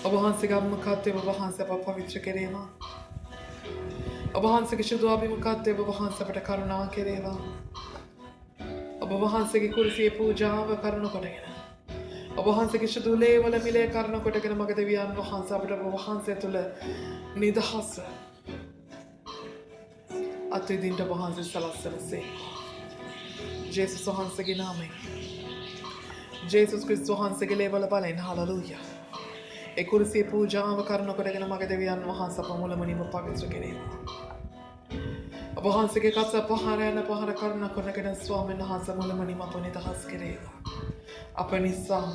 ඔබ වහන්සේගේ අභිමුඛත්වය ඔබ වහන්සේ අප පවිත්‍ර කෙරේවා. ඔබ වහන්සේගේ සුදු අභිමුඛත්වය ඔබ වහන්සේ අපට කරුණා කෙරේවා. ඔබ වහන්සේගේ කුරුසියේ පූජාව කරනු කොටගෙන ඔබ වහන්සේගේ සුදු ලේවල මිලේ කරනු කොටගෙන මග දෙවියන් වහන්සේ අපට ඔබ වහන්සේ තුළ නිදහස අත්විඳින්න ඔබ වහන්සේ සලස්සනසේ. ජේසුස් වහන්සේගේ නාමයෙන් ජේසුස් ක්‍රිස්තුස් වහන්සේගේ ලේවල බලෙන් හලලූයා. ඒ කුරුසියේ පූජාව කරනු කොටගෙන මග දෙවියන් වහන්සේ අප මුලමුනින්ම පවිත්‍ර කෙරේවා. ඔබ වහන්සේගේ කස පහරයන පහර කරන කොටගෙන ස්වාමීන් වහන්සේ මුලමුනින්ම අප නිදහස් කෙරේවා. අප නිසාම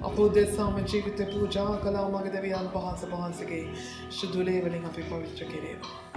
අප උදෙසාම ජීවිත පූජා කළා මග දෙවියන් වහන්සේගේ සුදු ලේවලින් අපි පවිත්‍ර කෙරේවා.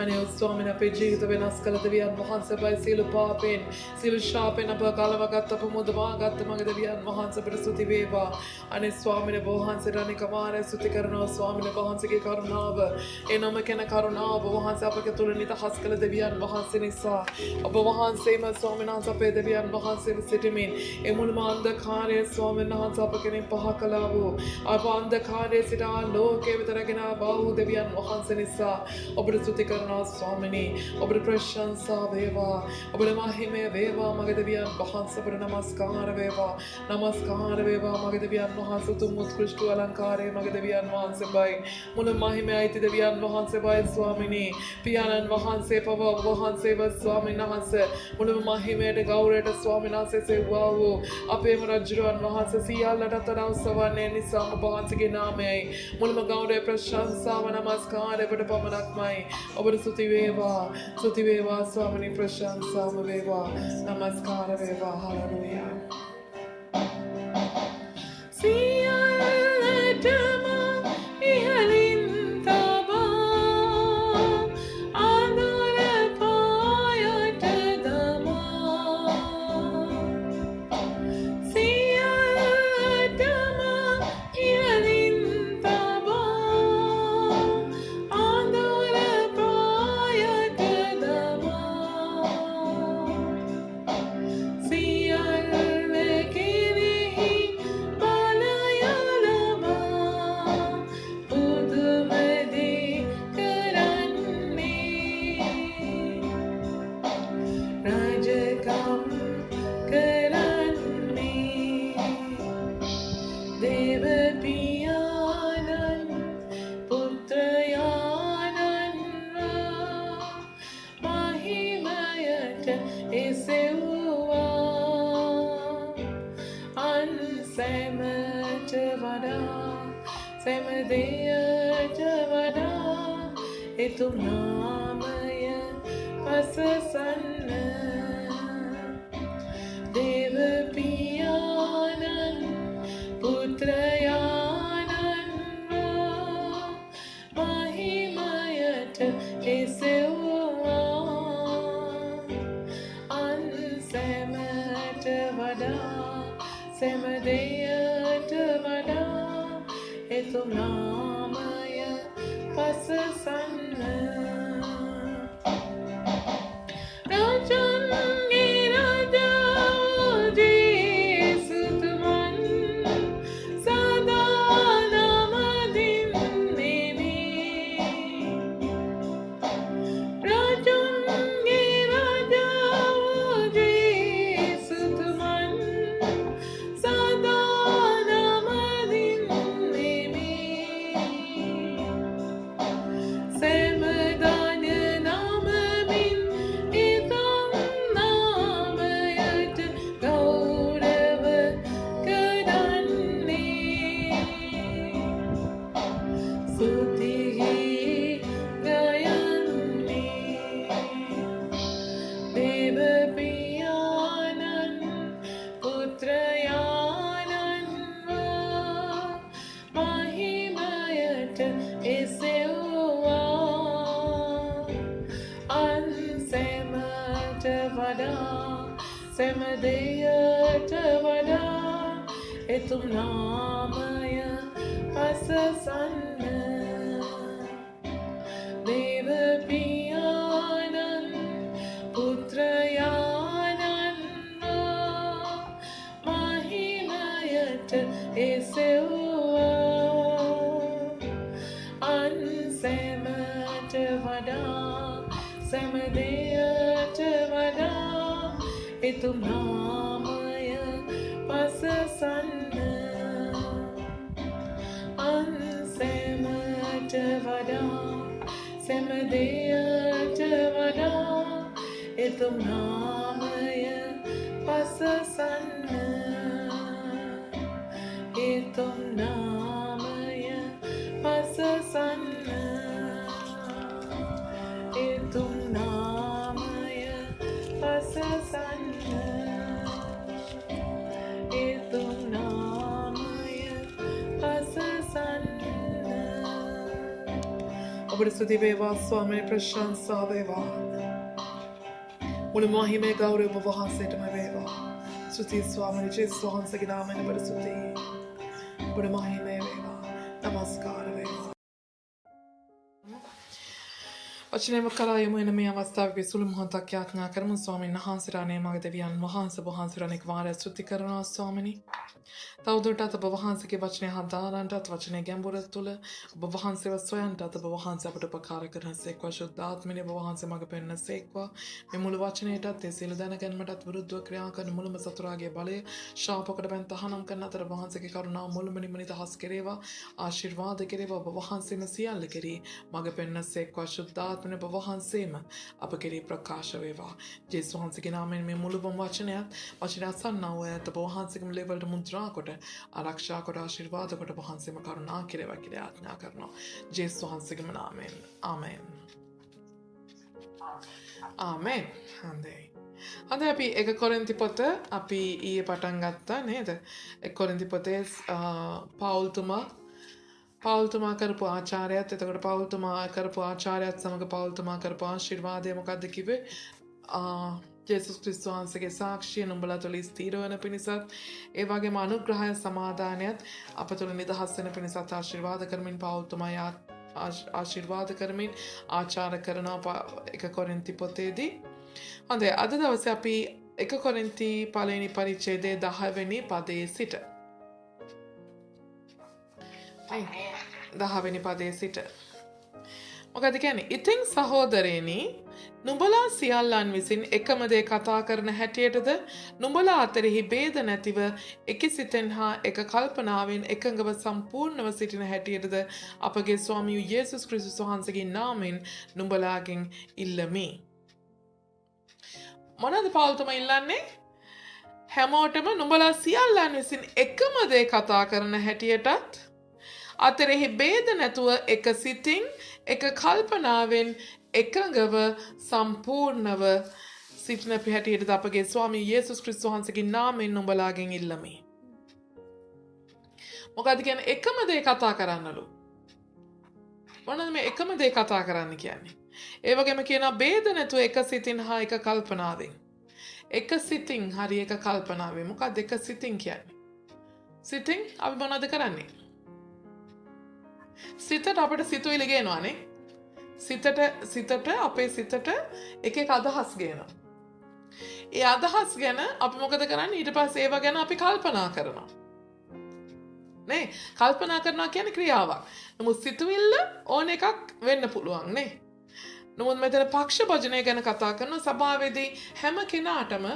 අනේ ස්වාමීන් අපේ ජීවිත වෙනස් කළ දෙවියන් වහන්සේ බයි සියලු පාපෙන් සියලු ශාපෙන් අප කලවගත් අප මුදවාගත් මගේ දෙවියන් වහන්සේ අපට ස්තුති වේවා. අනේ ස්වාමීන් වහන්සේට අනිකමාරය ස්තුති කරනවා ස්වාමීන් වහන්සේගේ කරුණාව ඒ නම කෙන කරුණාව ඔබ වහන්සේ අපගේ තුල නිදහස් කළ දෙවියන් වහන්සේ නිසා ඔබ වහන්සේම ස්වාමීන් වහන්සේ අපේ දෙවියන් වහන්සේව සිටමින් ඒ මුළුම අන්ධකාරය ස්වාමීන් වහන්සේ අප කෙනෙක් පහ කළා වූ අප අන්ධකාරයේ සිට ලෝකයේ විතරගෙන බාහුව දෙවියන් වහන්සේ නිසා ඔබට ස්තුති කරනවා ස්වාමිනී. ඔබට ප්‍රශංසා වේවා. ඔබට මහිමය වේවා මගේ දෙවියන් වහන්සේ. ඔබට නමස්කාර වේවා. නමස්කාර වේවා මගේ දෙවියන් වහන්සේ. උතුම් උත්කෘෂ්ඨ අලංකාරය මගේ දෙවියන් වහන්සේ බයි. මුළු මහිමයයි දෙවියන් වහන්සේ බයි ස්වාමිනී. පියාණන් වහන්සේ පව ඔබ වහන්සේව ස්වාමීන් වහන්සේ මුළු මහිමයට ගෞරවයට ස්වාමීන් වහන්සේ සෙව්වා වූ අපේම රජුන් වහන්සේ සියල්ලට තනවසවන්නේ නිසා ඔබ වහන්සේගේ නාමයයි මුළුම ගෞරවය ප්‍රශංසාව නමස්කාරය ඔබට පමණක්මයි. ඔබට ස්තුති වේවා. ස්තුති වේවා ස්වාමිනී. ප්‍රශංසාව වේවා. නමස්කාර වේවා. හලෙලූයා. සියල්ලටම ඉහළින් තබා අඳුර පායට දමා සියල්ලටම ඉහළින් තබා අඳුර පායට දමා සියල්ල කෙරෙහි බලය ලබා පුදුම දේ කරන්නේ රාජකම් කරන්නේ දේව පියාණන් පුත්‍රයාණන් මහිමයට එසෙව්වා අන් සැමට වඩා සැම දෙයට වඩා එතුම් නාමය පසසන්න දේව පියාණන් පුත්‍රයාණන් මහිමයට එසෙව්වා අන් සැමට වඩා සැම දෙයට වඩා එතුම් නාමය පසසන්න රාජන්ගේ රාජා ජේසුතුමන් සදා නමදින්නෙමි රාජන්ගේ රාජා ජේසුතුමන් සදා නමදින්නෙමි සෑමදාන නමමින් ඉතම් නාමයට ගෞරව කරන්නේ ස්තුතිහි ගයන්නේ දේව පියාණන් පුත්‍රයාණන් මහිමයට එසෙව්වා අන් සැමට වඩා සැම දෙයට වඩා එතුම් නාමය පසසන්න දේව පියාණන් පුත්‍රයාණන් මහිමයට එසෙව්වා අන් සැමට වඩා සැම දෙයට වඩා එතුම් නාමය පසසන්න අන් සැමට වඩා සැම දෙයට වඩා එතුම් නාමය පසසන්න එතුම් නාමය පසසන්න එතුම් නාමය පසසන්න එතුම් නාමය පසසන්න ඔබට ස්තුති වේවා ස්වාමී ප්‍රශංසා වේවා. මුළු මහිමේ ගෞරවය ඔබ වහන්සේටම වේවා. ස්තුති ස්වාමී ජේසුස් වහන්සේගේ නාමයෙන් ඔබට ස්තුති. ඔබට මහිමේ වේවා. නමස්කාර වේවා. වචනයම කරා යමු එන මේ අවස්ථාවේ සුළු මොහොතක් යාඥා කරමු ස්වාමීන් වහන්සේලානේ මගේ දෙවියන් වහන්සේ වහන්සේලානේ වාරය ස්තුති කරනවා ස්වාමිනී. තවදුරටත් ඔබ වහන්සේගේ වචනය හදාරන්නටත් වචනය ගැඹුර තුළ ඔබ වහන්සේව සොයන්නටත් ඔබ වහන්සේ අපට උපකාර කරනසේක්වා ශුද්ධාත්මනේ ඔබ වහන්සේ මඟ පෙන්වනසේක්වා මේ මුළු වචනයටත් ඒ සියලු දැනගැන්මටත් විරුද්ධව ක්‍රියා කරන මුළුම සතුරාගේ බලය ශාපකට බැන් තහනම් කරන අතර වහන්සේගේ කරුණාව මුළුමනින්ම නිදහස් කෙරේවා ආශිර්වාද කෙරේවා ඔබ වහන්සේම සියල්ල කෙරේ මඟ පෙන්වනසේක්වා ශුද්ධාත්මනේ ඔබ වහන්සේම අප කෙරේ ප්‍රකාශ වේවා ජේසුස් වහන්සේගේ නාමයෙන් මේ මුළුම වචනයත් සන්නාව ඇත ඔබ වහන්සේගේම ලේවලට මුද්‍රා කොට ආරක්ෂා කොට ආශිර්වාද කොට වහන්සේම කරුණා කෙරේවා කියලා ආඥා කරනවා ජේසුස් වහන්සේගේම නාමයෙන් ආමෙන් ආමෙන් හොඳයි අපි එක කොරින්ති පොත අපි ඊයේ පටන් ගත්තා නේද එක කොරින්ති පොතේ පවුල්තුමා කරපු ආචාරයත් එතකොට පවුල්තුමා කරපු ආචාරයත් සමග පවුල්තුමා කරපු ආශිර්වාදය මොකක්ද කිව්වේ ජේසුස් ක්‍රිස්තුස් වහන්සේගේ සාක්ෂිය නුඹලා තුළ ස්ථීර වන පිණිසත් ඒ වගේම අනුග්‍රහය සමාදානයත් අප තුළ නිදහස් වෙන පිණිසත් ආශිර්වාද කරමින් පවුල්තුමා ආශිර්වාද කරමින් ආචාර කරනවා එක කොරින්ති පොතේදී හොඳයි අද දවසේ අපි එක කොරින්ති පළවෙනි පරිච්ඡේදයේ 10 වෙනි පදයේ සිට 10 වෙනි පදයේ සිට මොකද කියන්නේ ඉතින් සහෝදරයනි නුඹලා සියල්ලන් විසින් එකම දේ කතා කරන හැටියටද නුඹලා අතරෙහි ભેද නැතිව එක සිතෙන් හා එක කල්පනාවෙන් එකඟව සම්පූර්ණව සිටින හැටියටද අපගේ ස්වාමී යේසුස් ක්‍රිස්තුස් වහන්සේගේ නාමයෙන් නුඹලාගෙන් ඉල්ලමි. මොනවද පවුල්තුම ඉල්ලන්නේ? හැමෝටම නුඹලා සියල්ලන් විසින් එකම දේ කතා කරන හැටියටත් අතරෙහි ભેද නැතුව එක සිතින් එක කල්පනාවෙන් එකඟව සම්පූර්ණව සිටින හැටියටද අපගේ ස්වාමී යේසුස් ක්‍රිස්තුස් වහන්සේගේ නාමයෙන් නුඹලාගෙන් ඉල්ලමි. මොකද කියන්නේ එකම දේ කතා කරන්නලු. මොනවද මේ එකම දේ කතා කරන්න කියන්නේ? ඒ වගේම කියනවා ભેද නැතුව එක සිතින් හා එක කල්පනාවෙන්. එක සිතින් හරි එක කල්පනාවෙන්. මොකක්ද එක සිතින් කියන්නේ? සිතින් අපි මොනවද කරන්නේ? සිතට අපිට සිතුවිලි ගේනවානේ. සිතට අපේ සිතට එක අදහස් ගේනවා. ඒ අදහස් ගැන අපි මොකද කරන්නේ? ඊට පස්සේ ඒව ගැන අපි කල්පනා කරනවා. නේ? කල්පනා කරනවා කියන්නේ ක්‍රියාවක්. නමුත් සිතුවිල්ල ඕන එකක් වෙන්න පුළුවන් නේ. නමුත් මෙතන පක්ෂ භජනය ගැන කතා කරන සභාවේදී හැම කෙනාටම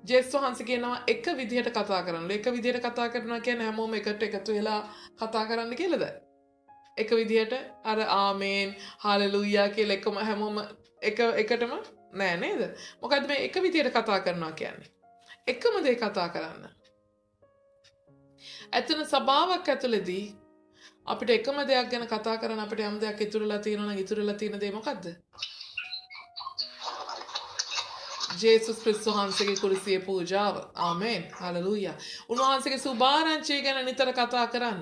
ජේසුස් වහන්සේ කියනවා එක විදිහට කතා කරන්න. එක විදිහට කතා කරනවා කියන්නේ හැමෝම එකට එකතු වෙලා කතා කරන්න කියලාද? එක විදිහට අර ආමේන් හාලෙලූයා කියලා එකම හැමෝම එකටම නෑ නේද? මොකද මේ එක විදිහට කතා කරනවා කියන්නේ. එකම දේ කතා කරන්න. ඇත්තන සභාවක් ඇතුළේදී අපිට එකම දෙයක් ගැන කතා කරන්න අපිට යම් දෙයක් ඉතුරුලා තියෙනවා නම් ඉතුරුලා තියෙන දේ මොකද්ද? ජේසුස් ක්‍රිස්තුස් වහන්සේගේ කුරුසියේ පූජාව. ආමේන් හාලෙලූයා. උන්වහන්සේගේ සුභාරංචිය ගැන නිතර කතා කරන්න.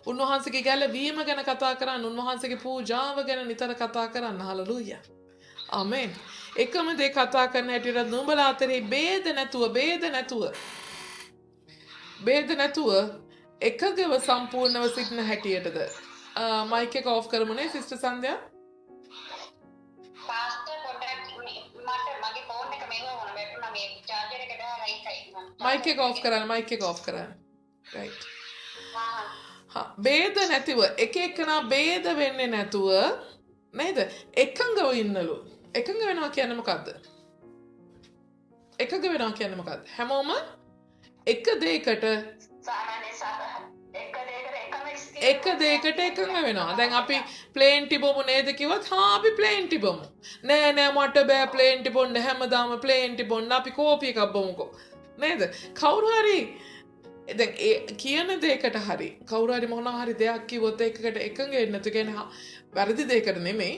උන්වහන්සේගේ ගැලවීම ගැන කතා කරන්න. උන්වහන්සේගේ පූජාව ගැන නිතර කතා කරන්න. හාලෙලූයා. ආමේන්. එකම දේ කතා කරන හැටියට නුඹලා අතරේ ભેද නැතුව එකගව සම්පූර්ණව සිටින හැටියටද මයික් එක ඔෆ් කරමුනේ සිස්ටර් සන්ධ්‍යා. පාස්ටර් පොඩ්ඩක් මට මගේ ෆෝන් එක මෙහෙම වුණා වැටුණා මේ චාර්ජර් එක දාලා මයික් එක ඔෆ් කරන්න. රයිට්. ભેද නැතිව එක එකනා ભેද වෙන්නේ නැතුව නේද? එකඟව ඉන්නලු. එකඟ වෙනවා කියන්නේ මොකද්ද? හැමෝම එක දෙයකට එකඟ වෙනවා. දැන් අපි ප්ලේන් ටිබොමු නේද කිව්වත් අපි ප්ලේන් ටිබොමු. නෑ මට බෑ ප්ලේන් ටිබොන්න හැමදාම ප්ලේන් ටිබොන්න අපි කෝපි එකක් බොමුකෝ. නේද? කවුරු හරි දැන් ඒ කියන දෙයකට හරි කවුරු හරි මොනවා හරි දෙයක් කිව්වොත් ඒකට එකඟ වෙන්නේ නැතු කියන්නේ වැරදි දෙයකට නෙමෙයි.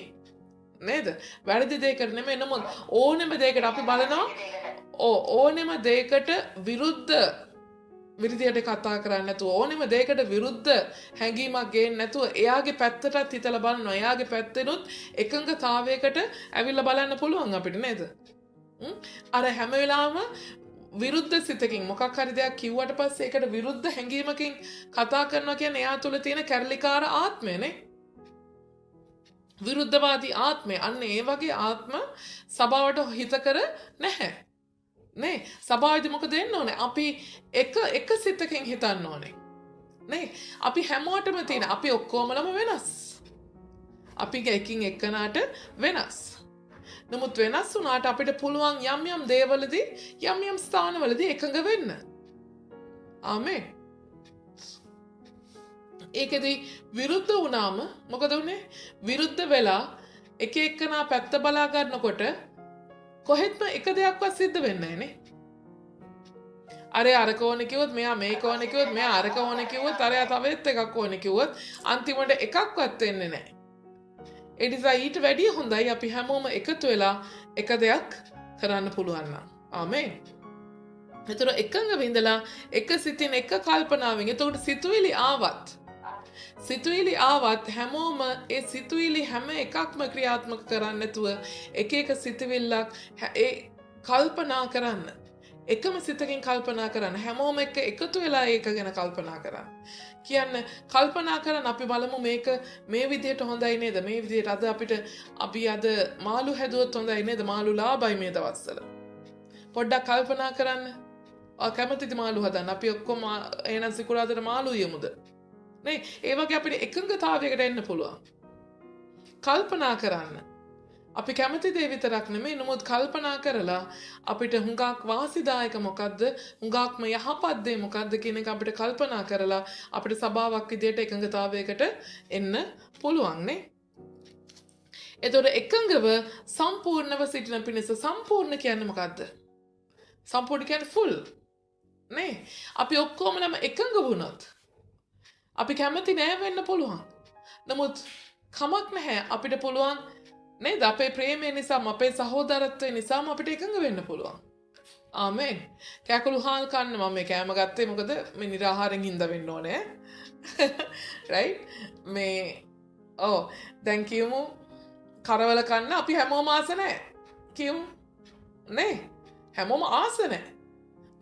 නේද? වැරදි දෙයකට නෙමෙයි නමුත් ඕනෙම දෙයකට අපි බලනවා ඕනෙම දෙයකට විරුද්ධ විරිදියට කතා කරන්නේ නැතුව ඕනෙම දෙයකට විරුද්ධ හැඟීමක් ගේන්න නැතුව එයාගේ පැත්තටත් හිතලා බලනවා. එයාගේ පැත්තෙනුත් එකඟතාවයකට ඇවිල්ලා බලන්න පුළුවන් අපිට නේද? අර හැම වෙලාවම විරුද්ධ සිතකින් මොකක් හරි දෙයක් කිව්වට පස්සේ ඒකට විරුද්ධ හැඟීමකින් කතා කරනවා කියන්නේ එයා තුළ තියෙන කැරලිකාර ආත්මයනේ. විරුද්ධවාදී ආත්මය. අන්න ඒ වගේ ආත්ම සභාවට හිතකර නැහැ. නේ සභාවේදී මොකද වෙන්න ඕනේ? අපි එක සිතකින් හිතන්න ඕනේ. නේ අපි හැමෝටම තියෙන අපි ඔක්කොමලම වෙනස්. අපි එකින් එක්කනට වෙනස්. නමුත් වෙනස් වුණාට අපිට පුළුවන් යම් යම් දේවලදී යම් යම් ස්ථානවලදී එකඟ වෙන්න. ආමේන්. ඒකෙදී විරුද්ධ වුණාම මොකද උනේ? විරුද්ධ වෙලා එක එක්කනා පැත්ත බලා ගන්නකොට කොහෙත්ම එක දෙයක්වත් සිද්ධ වෙන්නේ නැහනේ. අරක ඕනේ කිව්වොත් මෙයා මේක ඕනේ කිව්වොත් මෙයා අරක ඕනේ කිව්වොත් අරයා තවෙත් එකක් ඕනේ කිව්වොත් අන්තිමට එකක්වත් වෙන්නේ නැහැ. ඒ නිසා ඊට වැඩිය හොඳයි අපි හැමෝම එකතු වෙලා එක දෙයක් කරන්න පුළුවන් නම්. ආමේන්. ඒතර එකඟ විඳලා එක සිතින් එක කල්පනාවෙන් එතකොට සිතුවිලි ආවත් හැමෝම ඒ සිතුවිලි හැම එකක්ම ක්‍රියාත්මක කරන්න නැතුව එක එක සිතුවිල්ලක් ඒ කල්පනා කරන්න. එකම සිතකින් කල්පනා කරන්න. හැමෝම එක්ක එකතු වෙලා ඒක ගැන කල්පනා කරන්න. කියන්න කල්පනා කරන්න අපි බලමු මේක මේ විදිහට හොඳයි නේද? මේ විදිහට අපි අද මාළු හැදුවොත් හොඳයි නේද? මාළු ලාභයි මේ දවස්වල. පොඩ්ඩක් කල්පනා කරන්න. කැමතිද මාළු හදන්න? අපි ඔක්කොම එහෙනම් සිකුරාදට මාළු යමුද? නේ ඒ වගේ අපිට එකඟතාවයකට එන්න පුළුවන්. කල්පනා කරන්න. අපි කැමති දේ විතරක් නෙමෙයි නමුත් කල්පනා කරලා අපිට හුඟක් වාසිදායක මොකද්ද? හුඟක්ම යහපත් දේ මොකද්ද කියන එක අපිට කල්පනා කරලා අපිට සබාවක් විදියට එකඟතාවයකට එන්න පුළුවන් නේ. එතකොට එකඟව සම්පූර්ණව සිටින පිණිස සම්පූර්ණ කියන්නේ මොකද්ද? සම්පූර්ණ කියන්නේ full නේ. අපි ඔක්කොමලම එකඟ වුණොත් අපි කැමති නෑ වෙන්න පුළුවන්. නමුත් කමක් නැහැ අපිට පුළුවන් නේද? අපේ ප්‍රේමය නිසාම අපේ සහෝදරත්වය නිසාම අපිට එකඟ වෙන්න පුළුවන්. ආමේන්. කෑකුළු හාල් කන්න මම මේ කෑම ගත්තේ මොකද මේ නිරාහාරයෙන් හින්දා වෙන්න ඕනේ. right? මේ දැන් කියමු කරවල කන්න අපි හැමෝම ආස නැහැ. කියමු. නේ? හැමෝම ආස නැහැ.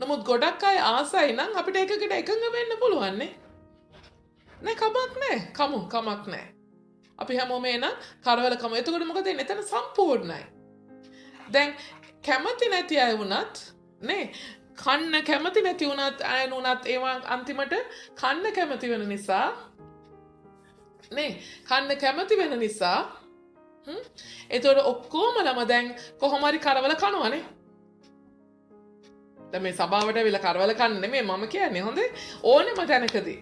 නමුත් ගොඩක් අය ආසයි නම් අපිට එකකට එකඟ වෙන්න පුළුවන් නේ. නෑ කමක් නෑ. කමක් නෑ. අපි හැමෝම එන කරවල කම. එතකොට මොකද වෙන්නේ? එතන සම්පූර්ණයි. දැන් කැමති නැති අය වුණත් නේ කන්න කැමති නැති වුණත් අය නුනත් ඒවා අන්තිමට කන්න කැමති වෙන නිසා නේ කන්න කැමති වෙන නිසා එතකොට ඔක්කොමලම දැන් කොහොම හරි කරවල කනවනේ. දැන් මේ සභාවට ඇවිල්ලා කරවල කන්න නෙමෙයි මම කියන්නේ හොඳේ ඕනෙම තැනකදී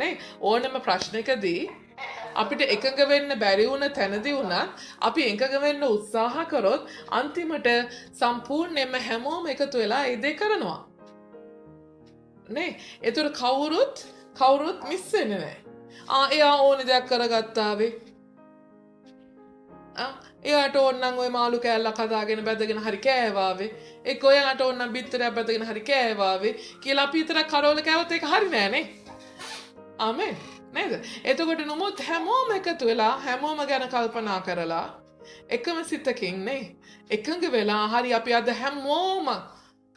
නේ ඕනෙම ප්‍රශ්නකදී අපිට එකඟ වෙන්න බැරි වුණ තැනදී වුණත් අපි එකඟ වෙන්න උත්සාහ කරොත් අන්තිමට සම්පූර්ණයෙන්ම හැමෝම එකතු වෙලා ඒ දේ කරනවා නේ. ඒතර කවුරුත් මිස් වෙන්නේ නැහැ. එයා ඕන දෙයක් කරගත්තාවේ. එයාට ඕනනම් ওই මාළු කෑල්ලක් හදාගෙන බැදගෙන හරි කෑවාවේ. එක්ක ඔයාට ඕනනම් බිත්තරයක් බැදගෙන හරි කෑවාවේ කියලා අපි විතරක් කරවල කෑවොත් ඒක හරි නෑනේ. ආමෙන්. නේද? එතකොට නමුත් හැමෝම එකතු වෙලා හැමෝම ගැන කල්පනා කරලා එකම සිතකින් නේ එකඟ වෙලා හරි අපි අද හැමෝම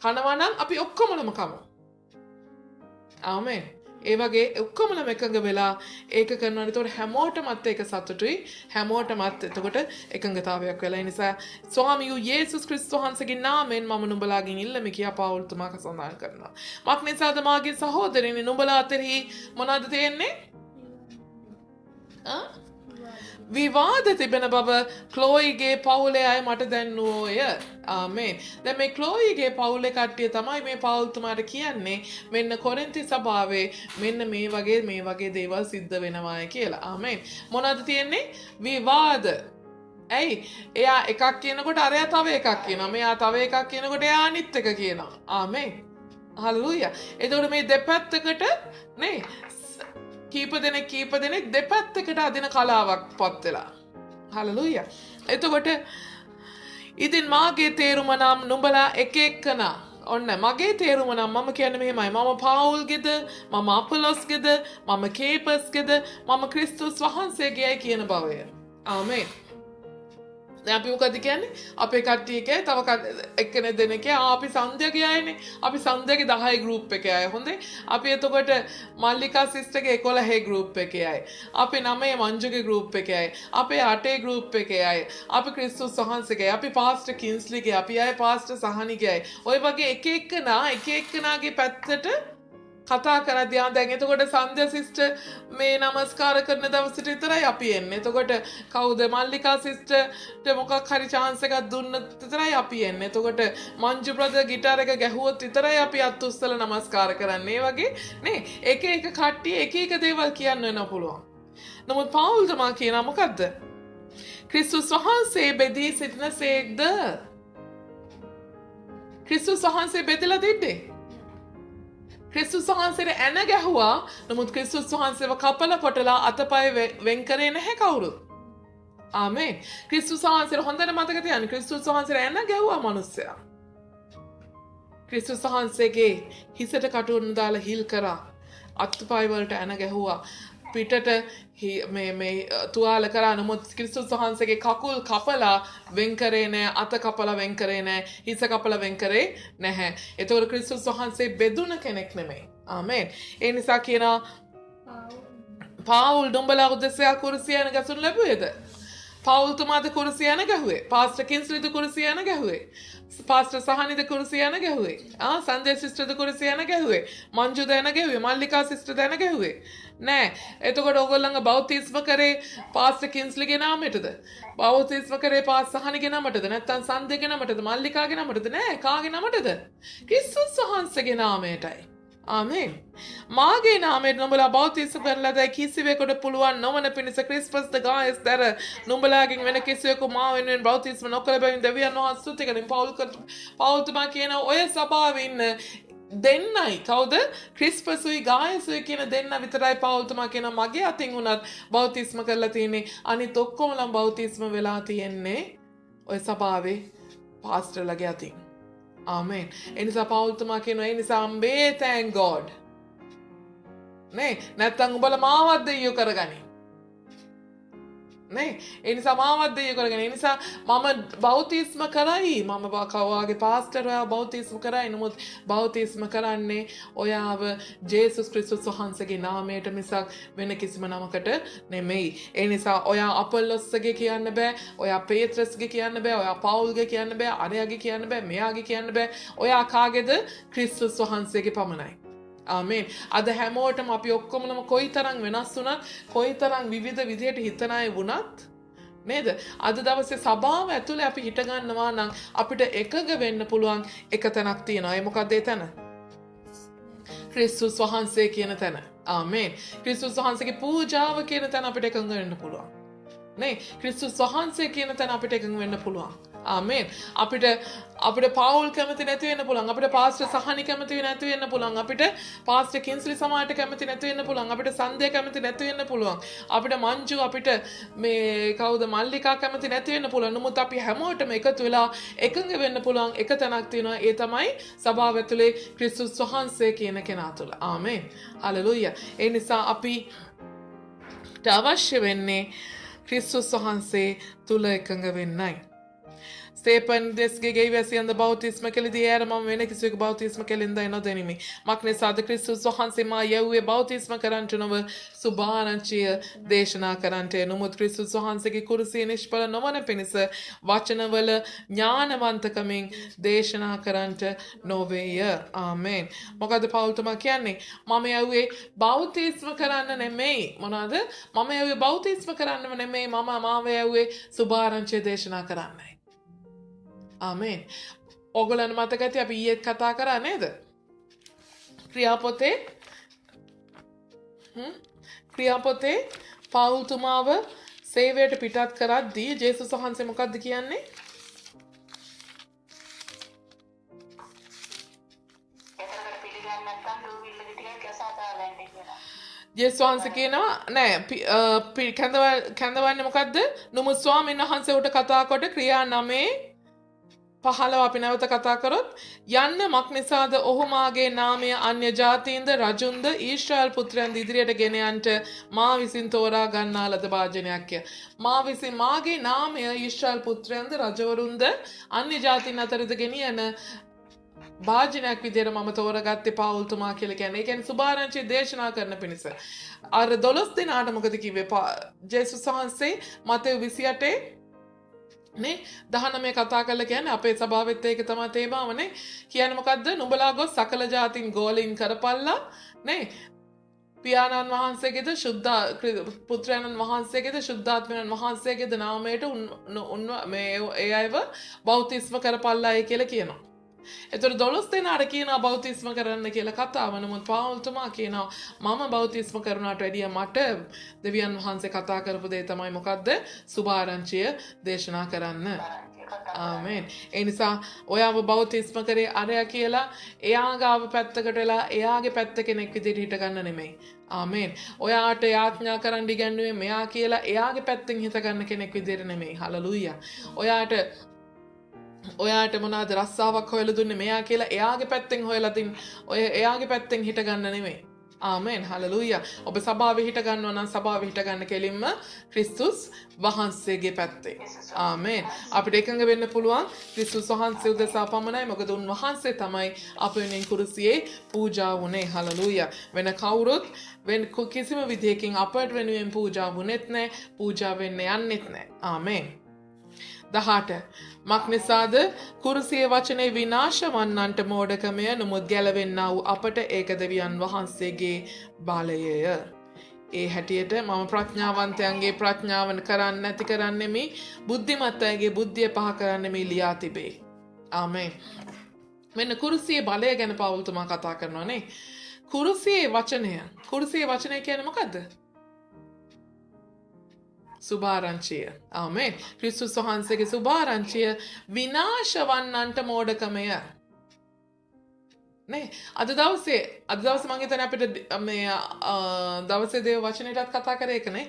කනවා නම් අපි ඔක්කොමලම කමු. ආමෙන්. ඒ වගේ ඔක්කොමලම එකඟ වෙලා ඒක කරනවා. එතකොට හැමෝටමත් ඒක සතුටුයි. හැමෝටමත් එතකොට එකඟතාවයක් වෙලා. ඒ නිසා ස්වාමියෝ යේසුස් ක්‍රිස්තුස් වහන්සේගේ නාමයෙන් මම නුඹලාගෙන් ඉල්ලමි කියා පවුල් තුමාක සඳහන් කරනවා. මක් නිසාද මාගේ සහෝදරයනි නුඹලා අතරෙහි මොනවද තියෙන්නේ? විවාද තිබෙන බව ක්ලෝයිගේ පවුලේ අය මට දැන්නුවෝය. ආමේන්. දැන් මේ ක්ලෝයිගේ පවුලේ කට්ටිය තමයි මේ පවුල්තුමාට කියන්නේ මෙන්න කොරින්ති සභාවේ මෙන්න මේ වගේ දේවල් සිද්ධ වෙනවායි කියලා. ආමේන්. මොනවද තියෙන්නේ? විවාද. ඇයි? එයා එකක් කියනකොට අරයා තව එකක් කියනවා. මෙයා තව එකක් කියනකොට එයා අනිත් එක කියනවා. ආමේන්. හලෙලූයා. එතකොට මේ දෙපැත්තකට නේ කීප දෙනෙක් දෙපැත්තකට අදින කලාවක් පත් වෙලා. හලෙලූයා. එතකොට ඉතින් මාගේ තේරුම නම් නුඹලා එක එක්කනා ඔන්න මගේ තේරුම නම් මම කියන්නේ මෙහෙමයි. මම පාවුල්ගේද, මම අපොලොස්ගේද, මම කේපස්ගේද, මම ක්‍රිස්තුස් වහන්සේගේයි කියන බවය. ආමේන්. දැන් අපි මොකද කියන්නේ? අපේ කට්ටිය එකේ තව එක්කෙනෙක් දෙනෙක් අපි සන්ධ්‍යගේ අයනේ. අපි සන්ධ්‍යගේ 10 ගෲප් එකේ අය. හොඳේ. අපි එතකොට මල්ලිකා සිස්ටර්ගේ 11 ගෲප් එකේ අය. අපි 9 මංජුගේ ගෲප් එකේ අය. අපේ 8 ගෲප් එකේ අය. අපි ක්‍රිස්තුස් වහන්සේගේ, අපි පාස්ටර් කින්ස්ලිගේ, අපි අය පාස්ටර් සහනිගේ අය. ඔය වගේ එක එක්කනාගේ පැත්තට කතා කරද්දී දැන් එතකොට සන්ධ්‍ය සිස්ටර් මේ නමස්කාර කරන දවසට විතරයි අපි එන්නේ. එතකොට කවුද මල්ලිකා සිස්ටර්ට මොකක් හරි chance එකක් දුන්නත් විතරයි අපි එන්නේ. එතකොට මංජු බ්‍රදර් গিitar එක ගැහුවොත් විතරයි අපි අත් උස්සලා නමස්කාර කරන්නේ. වගේ නේ එක කට්ටිය එක දේවල් කියන්න වෙන පුළුවන්. නමුත් පවුල් තමා කියනවා මොකද්ද? ක්‍රිස්තුස් වහන්සේ බෙදී සිටිනසේක්ද? ක්‍රිස්තුස් වහන්සේ බෙදලා දෙන්නේ. ක්‍රිස්තුස් වහන්සේට ඇන ගැහුවා. නමුත් ක්‍රිස්තුස් වහන්සේව කපල කොටලා අතපය වෙන් කරේ නැහැ කවුරුත්. ආමේන්. ක්‍රිස්තුස් වහන්සේට හොඳට මතක තියාගන්න. ක්‍රිස්තුස් වහන්සේට ඇන ගැහුවා මිනිස්සයා. ක්‍රිස්තුස් වහන්සේගේ හිසට කටුවන දාලා හිල් කරා. අත්පය වලට ඇන ගැහුවා. පිටට මේ තුවාල කරා. නමුත් ක්‍රිස්තුස් වහන්සේගේ කකුල් කපලා වෙන් කරේ නැහැ. අත කපලා වෙන් කරේ නැහැ. හිස කපලා වෙන් කරේ නැහැ. ඒතකොට ක්‍රිස්තුස් වහන්සේ බෙදුන කෙනෙක් නෙමෙයි. ආමේන්. ඒ නිසා කියනවා පාවුල් ඩොඹලා උදෙසා කුරුසිය යන ගසුන් ලැබුවේද? පාවුල් තුමාද කුරුසිය යන ගැහුවේ? පාස්ටර් කින්ස්ලිද කුරුසිය යන ගැහුවේ? පාස්ටර් සහනිද කුරුසිය යන ගැහුවේ? සන්දේ සිස්ටර්ද කුරුසිය යන ගැහුවේ? මංජුද යන ගැහුවේ? මල්ලිකා සිස්ටර්ද යන ගැහුවේ? නෑ. එතකොට ඕගොල්ලන්ගේ බෞතිස්ම කරේ පාස්ටර් කින්ස්ලිගේ නාමයටද? බෞතිස්ම කරේ පාස්ටර් සහනිගේ නමටද? නැත්නම් සන්දේගේ නමටද? මල්ලිකාගේ නමටද? නෑ. කාගේ නමටද? ක්‍රිස්තුස් වහන්සේගේ නාමයටයි. ආමේන්. මාගේ නාමයෙන් නුඹලා බෞතිස්ම කරලාදයි කිසිවෙකුට පුළුවන් නොවන පිණිස ක්‍රිස්පස් ද ගායස් දර නුඹලාගෙන් වෙන කිසිවෙකු මා වෙනුවෙන් බෞතිස්ම නොකළ බැවින් දෙවියන් වහන්සේ ස්තුති කරමින් පවුල් තුමා කියන ඔය සභාවේ ඉන්න දෙන්නයි කවුද? ක්‍රිස්පස්ුයි ගායසුයි කියන දෙන්න විතරයි පවුල් තුමා කියන මගේ අතින් උනත් බෞතිස්ම කරලා තියෙන්නේ. අනිත් ඔක්කොමලම් බෞතිස්ම වෙලා තියෙන්නේ ඔය සභාවේ පාස්ටර්ලගේ අතින්. ආමේන්. ඒ නිසා පවුල් තුමා කියනවා ඒ නිසා අම්බේ thank God. නේ නැත්තම් උඹලා මාවත් දෙයියෝ කරගනි. නේ ඒ නිසා මාවත් දෙයියෝ කරගනි. ඒ නිසා මම බෞතිස්ම කරයි. මම කවාගේ පාස්ටර් ඔයාව බෞතිස්ම කරයි. නමුත් බෞතිස්ම කරන්නේ ඔයාව ජේසුස් ක්‍රිස්තුස් වහන්සේගේ නාමයට මිසක් වෙන කිසිම නමකට නෙමෙයි. ඒ නිසා ඔයා අපොල්ලොස්ගේ කියන්න බෑ. ඔයා පේත්‍රස්ගේ කියන්න බෑ. ඔයා පවුල්ගේ කියන්න බෑ. අරයාගේ කියන්න බෑ. මෙයාගේ කියන්න බෑ. ඔයා කාගේද? ක්‍රිස්තුස් වහන්සේගේ පමණයි. ආමේන්. අද හැමෝටම අපි ඔක්කොමම කොයිතරම් වෙනස් වුණත්, කොයිතරම් විවිධ විදියට හිතන අය වුණත් නේද? අද දවසේ සභාව ඇතුලේ අපි හිට ගන්නවා නම් අපිට එකඟ වෙන්න පුළුවන් එක තැනක් තියෙනවා. ඒ මොකක්ද ඒ තැන? ක්‍රිස්තුස් වහන්සේ කියන තැන. ආමේන්. ක්‍රිස්තුස් වහන්සේගේ පූජාව කියන තැන අපිට එකඟ වෙන්න පුළුවන්. නේ? ක්‍රිස්තුස් වහන්සේ කියන තැන අපිට එකඟ වෙන්න පුළුවන්. ආමේන්. අපිට පවුල් කැමති නැති වෙන්න පුළුවන්. අපිට පාස්ටර් සහනි කැමති නැති වෙන්න පුළුවන්. අපිට පාස්ටර් කින්ස්ලි සමාජයට කැමති නැති වෙන්න පුළුවන්. අපිට සන්දේ කැමති නැති වෙන්න පුළුවන්. අපිට මංජු අපිට මේ කවුද මල්ලිකා කැමති නැති වෙන්න පුළුවන්. නමුත් අපි හැමෝටම එකතු වෙලා එකඟ වෙන්න පුළුවන් එක තැනක් තියෙනවා. ඒ තමයි සභාව ඇතුලේ ක්‍රිස්තුස් වහන්සේ කියන කෙනා තුළ. ආමේන්. හලෙලූයා. ඒ නිසා අපිට අවශ්‍ය වෙන්නේ ක්‍රිස්තුස් වහන්සේ තුළ එකඟ වෙන්නයි. Stephen desgege වැසියන්ද බෞතිස්ම කෙලිදී යාර මම වෙන කිසිවෙකු බෞතිස්ම කෙලින්දයි නොදෙනිමි. මක්නිසාද ක්‍රිස්තුස් වහන්සේ මා යවුවේ බෞතිස්ම කරන්නට නොව සුභාරංචිය දේශනා කරන්නට. නමුත් ක්‍රිස්තුස් වහන්සේගේ කුරුසිය නිෂ්ඵල නොවන පිණිස වචනවල ඥානවන්තකමින් දේශනා කරන්නට නොවේය. ආමේන්. මොකද පවුල් තුමා කියන්නේ? මම යවුවේ බෞතිස්ම කරන්න නෙමෙයි. මොනවාද? මම යවුවේ බෞතිස්ම කරන්නම නෙමෙයි. මම මාව යවුවේ සුභාරංචිය දේශනා කරන්නයි. ආමේන්. ඔගලන් මතක ඇති අපි ඊයේත් කතා කරා නේද? ක්‍රියාපොතේ පවුල් තුමාව සේවයට පිටත් කරද්දී ජේසුස් වහන්සේ මොකද්ද කියන්නේ? ජේසුස් වහන්සේ කියනවා නෑ කැඳවන්නේ මොකද්ද? නුඹ ස්වාමීන් වහන්සේ උට කතා කොට ක්‍රියා 9 15 අපි නැවත කතා කරොත් යන්න මක් නිසාද ඔහු මාගේ නාමය අන්‍ය ජාතීන්ද රජුන්ද ඊශ්‍රායල් පුත්‍රයන් ඉදිරියට ගෙන යන්නට මා විසින් තෝරා ගන්නා ලද භාජනයක්ය. මා විසින් මාගේ නාමය ඊශ්‍රායල් පුත්‍රයන්ද රජවරුන්ද අන්‍ය ජාතීන් අතරද ගෙනියන භාජනයක් විදිහට මම තෝරගත්තේ පාවුල්තුමා කියලා කියන්නේ. ඒ කියන්නේ සුභාරංචිය දේශනා කරන පිණිස. අර 12 දෙනාට මොකද කිව්වේ? ජේසුස් වහන්සේ මතෙව් 28 නේ 19 කතා කරලා කියන්නේ අපේ සභාවෙත් ඒක තමයි තේමාවනේ. කියන්නේ මොකද්ද? නුඹලා ගොස් සකල ජාතින් ගෝලීන් කරපල්ලා නේ. පියාණන් වහන්සේගේද පුත්‍රයන්න් වහන්සේගේද ශුද්ධාත්මයන් වහන්සේගේද නාමයට මේ ඒ අයව බෞතිස්ම කරපල්ලායි කියලා කියනවා. එතකොට 12 දෙනාට කියනවා බෞතිස්ම කරන්න කියලා කතාව. නමුත් පාවුල්තුමා කියනවා මම බෞතිස්ම කරුණාට වැඩිය මට දෙවියන් වහන්සේ කතා කරපු දේ තමයි මොකද්ද? සුභාරංචිය දේශනා කරන්න. ආමෙන්. ඒ නිසා ඔයාව බෞතිස්ම කරේ අරයා කියලා එයා ගාව පැත්තකට වෙලා එයාගේ පැත්ත කෙනෙක් විදිහට හිට ගන්න නෙමෙයි. ආමෙන්. ඔයාට යාඥා කරන්න ඉගැන්නුවේ මෙයා කියලා එයාගේ පැත්තෙන් හිත ගන්න කෙනෙක් විදිහට නෙමෙයි. හලලුයා. ඔයාට මොනවාද රස්සාවක් හොයලා දුන්නේ මෙයා කියලා එයාගේ පැත්තෙන් හොයලා තින් ඔය එයාගේ පැත්තෙන් හිට ගන්න නෙමෙයි. ආමෙන්. හලලුයා. ඔබ සභාවේ හිට ගන්නවා නම් සභාවේ හිට ගන්න කෙලින්ම ක්‍රිස්තුස් වහන්සේගේ පැත්තේ. ආමෙන්. අපිට එකඟ වෙන්න පුළුවන් ක්‍රිස්තුස් වහන්සේ උදෙසා පමණයි. මොකද උන්වහන්සේ තමයි අප වෙනින් කුරුසියේ පූජා වුණේ. හලලුයා. වෙන කවුරුත් කිසිම විදියකින් අපට වෙනුවෙන් පූජා වුණෙත් නැහැ. පූජා වෙන්න යන්නෙත් නැහැ. ආමෙන්. 18 මක් නිසාද කුරුසියේ වචනේ විනාශ වන්නන්ට මෝඩකමය නමුත් ගැලවෙන්නා වූ අපට ඒක දෙවියන් වහන්සේගේ බලයය. ඒ හැටියට මම ප්‍රඥාවන්තයන්ගේ ප්‍රඥාවන් කරන්න නැති කරන්නෙමි බුද්ධිමත් අයගේ බුද්ධිය පහ කරන්නෙමි ලියා තිබේ. ආමෙන්. මෙන්න කුරුසියේ බලය ගැන පවුල්තුමා කතා කරනවා නේ. කුරුසියේ වචනය කියන්නේ මොකද්ද? සුභාරංචිය. ආමෙන්. ක්‍රිස්තුස් වහන්සේගේ සුභාරංචිය විනාශ වන්නන්ට මෝඩකමය. නේ අද දවසේ මම හිතන්නේ අපිට මේ දවසේ දේව වචනයටත් කතා කරේ එකනේ.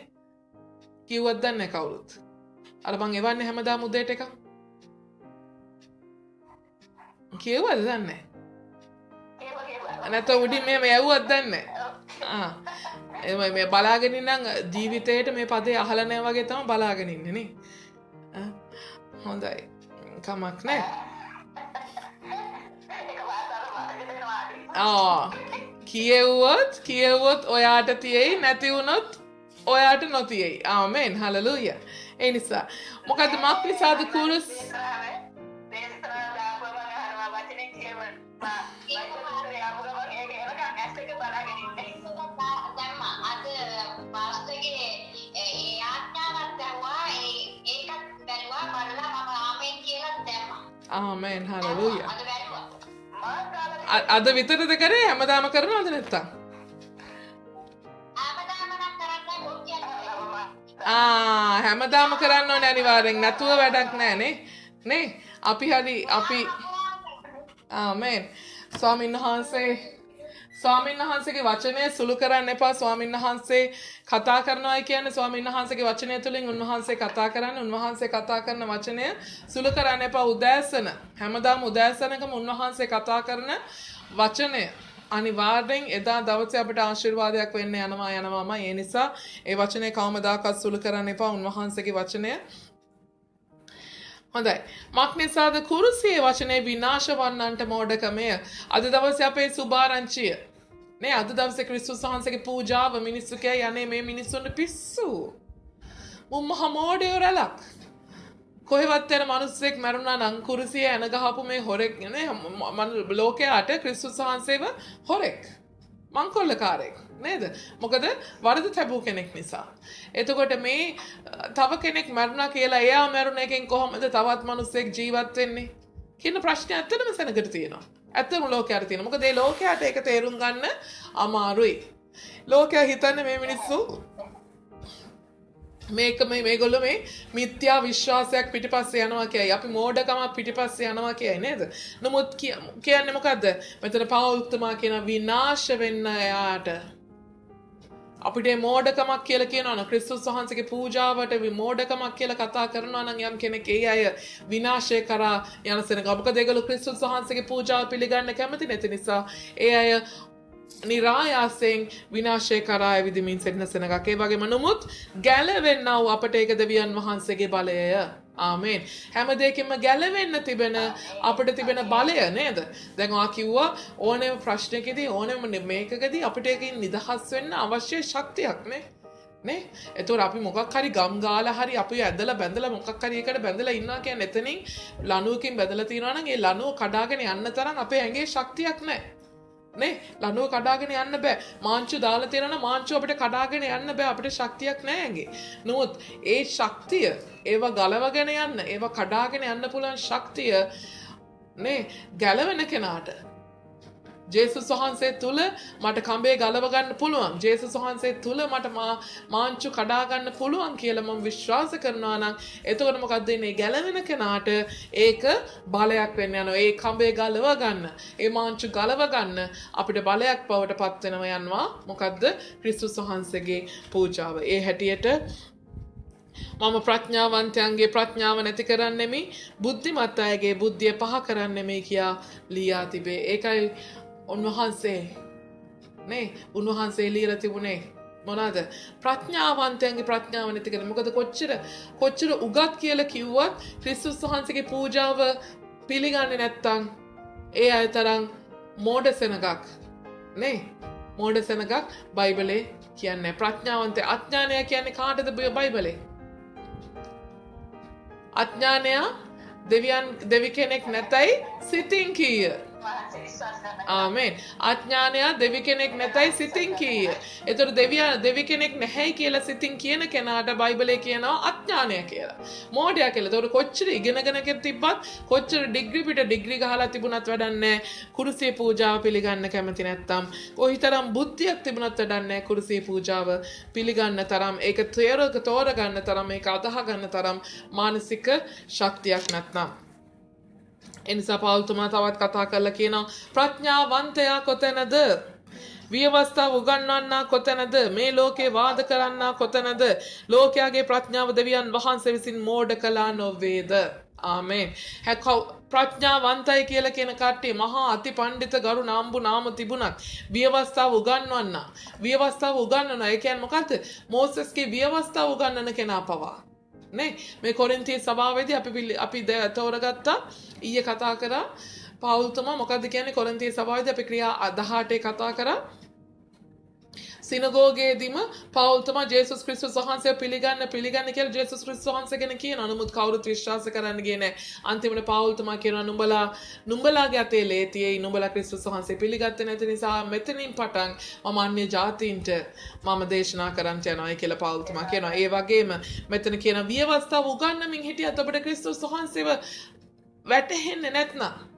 කිව්වද දන්නේ කවුරුත්? අර මං එවන්නේ හැමදාම උදේට එකක්. කිව්වද දන්නේ? නැත්නම් උඩින් මේ ඇව්වද දන්නේ? මේ බලාගෙන ඉන්නම් ජීවිතේට මේ පදේ අහලා නැහැ වගේ තමයි බලාගෙන ඉන්නේ නේ. හොඳයි. කමක් නැහැ. කියවුවොත් ඔයාට තියෙයි නැති වුණොත් ඔයාට නොතියෙයි. ආමෙන්. හලලුයා. ඒ නිසා මොකද්ද මක් නිසාද කුරුස් ආමෙන්. හලලුයා. අද විතරද කරේ හැමදාම කරනවද නැත්තම්? හැමදාම කරන්න ඕනේ අනිවාර්යෙන්. නැතුව වැඩක් නැහැ නේ. අපි ආමෙන්. ස්වාමීන් වහන්සේගේ වචනය සුළු කරන්න එපා. ස්වාමීන් වහන්සේ කතා කරනවා කියන්නේ ස්වාමීන් වහන්සේගේ වචනය තුළින් උන්වහන්සේ කතා කරන්නේ. උන්වහන්සේ කතා කරන වචනය සුළු කරන්න එපා. උදෑසන හැමදාම උදෑසනකම උන්වහන්සේ කතා කරන වචනය අනිවාර්යෙන් එදා දවසේ අපිට ආශිර්වාදයක් වෙන්න යනවාමයි. ඒ නිසා ඒ වචනේ කවමදාකවත් සුළු කරන්න එපා. උන්වහන්සේගේ වචනය හොඳයි. මක් නිසාද කුරුසියේ වචනේ විනාශ වන්නන්ට මෝඩකමය. අද දවසේ අපේ සුභාරංචිය නේ අද දවසේ ක්‍රිස්තුස් වහන්සේගේ පූජාව මිනිස්සු කියයි යන්නේ මේ මිනිස්සුන්ට පිස්සු. මහ මෝඩයෝ රැලක්. කොහෙවත් යන මිනිස්සෙක් මරුණා නම් කුරුසියේ එන ගහපු මේ හොරෙක් නේ ලෝකයාට ක්‍රිස්තුස් වහන්සේව හොරෙක්. මංකොල්ලකාරයෙක් නේද? මොකද වරද තැබූ කෙනෙක් නිසා. එතකොට මේ තව කෙනෙක් මරුණා කියලා එයා මරුණ එකෙන් කොහොමද තවත් මිනිස්සෙක් ජීවත් වෙන්නේ? කියන ප්‍රශ්නේ ඇත්තටම සැනකට තියෙනවා. ඇත්තම ලෝකයට තියෙනවා. මොකද ඒ ලෝකයට ඒක තේරුම් ගන්න අමාරුයි. ලෝකයා හිතන්නේ මේ මිනිස්සු මේගොල්ලෝ මේ මිත්‍යා විශ්වාසයක් පිටිපස්සේ යනවා කියයි. අපි මෝඩකමක් පිටිපස්සේ යනවා කියයි නේද? නමුත් කියන්නේ මොකද්ද? මෙතන පෞල්තුමා කියන විනාශ වෙන්න යාට අපිට මෝඩකමක් කියලා කියනවා නම් ක්‍රිස්තුස් වහන්සේගේ පූජාවට මෝඩකමක් කියලා කතා කරනවා නම් යම් කෙනෙක් ඒ අය විනාශය කරා යන සෙනඟ. මොකද ඒගොල්ලෝ ක්‍රිස්තුස් වහන්සේගේ පූජාව පිළිගන්න කැමති නැති නිසා ඒ අය නිරායාසයෙන් විනාශය කරා ඇවිදිමින් සිටින සෙනඟක්. ඒ වගේම නමුත් ගැලවෙන්නා වූ අපට ඒක දෙවියන් වහන්සේගේ බලය. ආමේන්. හැම දෙයකින්ම ගැලවෙන්න තිබෙන අපිට තිබෙන බලය නේද? දැන් ඔයා කිව්වා ඕනෑම ප්‍රශ්නයකදී ඕනෑම මේකකදී අපිට ඒකෙන් නිදහස් වෙන්න අවශ්‍ය ශක්තියක් නේ? එතකොට අපි මොකක් හරි ගම් ගාලා හරි අපි ඇදලා බැඳලා මොකක් හරි එකට බැඳලා ඉන්නවා කියන්නේ එතනින් ලණුවකින් බැඳලා තියනවා නම් ඒ ලණුව කඩාගෙන යන්න තරම් අපේ ඇඟේ ශක්තියක් නැහැ. නේ ලනුව කඩාගෙන යන්න බෑ. මාංචු දාලා තියෙනවා මාංචු අපිට කඩාගෙන යන්න බෑ. අපිට ශක්තියක් නැහැ ඇඟේ. නමුත් ඒ ශක්තිය ඒව ගලවගෙන යන්න, ඒව කඩාගෙන යන්න පුළුවන් ශක්තිය නේ ගැලවෙන කෙනාට ජේසුස් වහන්සේ තුල මට කඹේ ගලව ගන්න පුළුවන්. ජේසුස් වහන්සේ තුල මට මාංචු කඩා ගන්න පුළුවන් කියලා මම විශ්වාස කරනවා නම් එතකොට මොකක්ද වෙන්නේ? ගැලවෙන කෙනාට ඒක බලයක් වෙන්න යනවා. ඒ කඹේ ගලව ගන්න, ඒ මාංචු ගලව ගන්න අපිට බලයක් බවට පත් වෙනවා යනවා. මොකද්ද? ක්‍රිස්තුස් වහන්සේගේ පූජාව. ඒ හැටියට මම ප්‍රඥාවන්තයන්ගේ ප්‍රඥාව නැති කරන්නෙමි, බුද්ධිමත් අයගේ බුද්ධිය පහ කරන්නෙමි කියා ලියා තිබේ. ඒකයි උන්වහන්සේ ලියලා තිබුණේ මොනවාද? ප්‍රඥාවන්තයන්ගේ ප්‍රඥාව නැති කරන. මොකද කොච්චර උගත් කියලා කිව්වත් ක්‍රිස්තුස් වහන්සේගේ පූජාව පිළිගන්නේ නැත්තම් ඒ අය තරම් මෝඩ සෙනගක් නේ. මෝඩ සෙනගක් බයිබලේ කියන්නේ. ප්‍රඥාවන්තය අඥානය කියන්නේ කාටද බයිබලේ? අඥානය දෙවි කෙනෙක් නැතයි සිතින් කීය. ආමේන්. අඥානයා දෙවි කෙනෙක් නැතයි සිතින් කීය. ඒතර දෙවි කෙනෙක් නැහැයි කියලා සිතින් කියන කෙනාට බයිබලයේ කියනවා අඥානය කියලා. මෝඩයා කියලා. ඒතර කොච්චර ඉගෙනගෙන තිබ්බත් කොච්චර ඩිග්‍රී පිට ඩිග්‍රී ගහලා තිබුණත් වැඩක් නැහැ. කුරුසිය පූජාව පිළිගන්න කැමති නැත්තම් කොයිතරම් බුද්ධියක් තිබුණත් වැඩක් නැහැ. කුරුසිය පූජාව පිළිගන්න තරම් ඒක තෝරගන්න තරම් ඒක අදහ ගන්න තරම් මානසික ශක්තියක් නැත්නම් එනිසා පෞල්තුමා තවත් කතා කරලා කියනවා ප්‍රඥාවන්තයා කොතැනද? විවස්ථාව උගන්වන්නා කොතැනද? මේ ලෝකේ වාද කරන්නා කොතැනද? ලෝකයාගේ ප්‍රඥාව දෙවියන් වහන්සේ විසින් මෝඩ කළා නොවේද? ආමේන්. ප්‍රඥාවන්තයි කියලා කියන කට්ටිය මහා අති පණ්ඩිත ගරු නාම්බු නාම තිබුණත් විවස්ථාව උගන්වනවා. ඒ කියන්නේ මොකද්ද? මෝසස්ගේ විවස්ථාව උගන්වන කෙනා පවා නේ. මේ කොරින්තිය සභාවේදී අපි තෝරගත්තා ඊයේ කතා කරා පෞල්තුමා මොකද්ද කියන්නේ කොරින්තිය සභාවේදී අපි ක්‍රියා 18 කතා කරා. සිනගෝගේදීම පෞල්තුමා ජේසුස් ක්‍රිස්තුස් වහන්සේ පිළිගන්න කියලා ජේසුස් ක්‍රිස්තුස් වහන්සේ ගැන කියනවා. නමුත් කවුරුත් විශ්වාස කරන්න ගියේ නැහැ. අන්තිමට පෞල්තුමා කියනවා නුඹලාගේ අතේ ලේ තියෙයි. නුඹලා ක්‍රිස්තුස් වහන්සේ පිළිගත්තේ නැති නිසා මෙතනින් පටන් මම අන්‍ය ජාතීන්ට මම දේශනා කරන්න යනවා කියලා පෞල්තුමා කියනවා. ඒ වගේම මෙතන කියන විවස්ථාව උගන්වමින් හිටියත් අපිට ක්‍රිස්තුස් වහන්සේව වැටහෙන්නේ නැත්නම්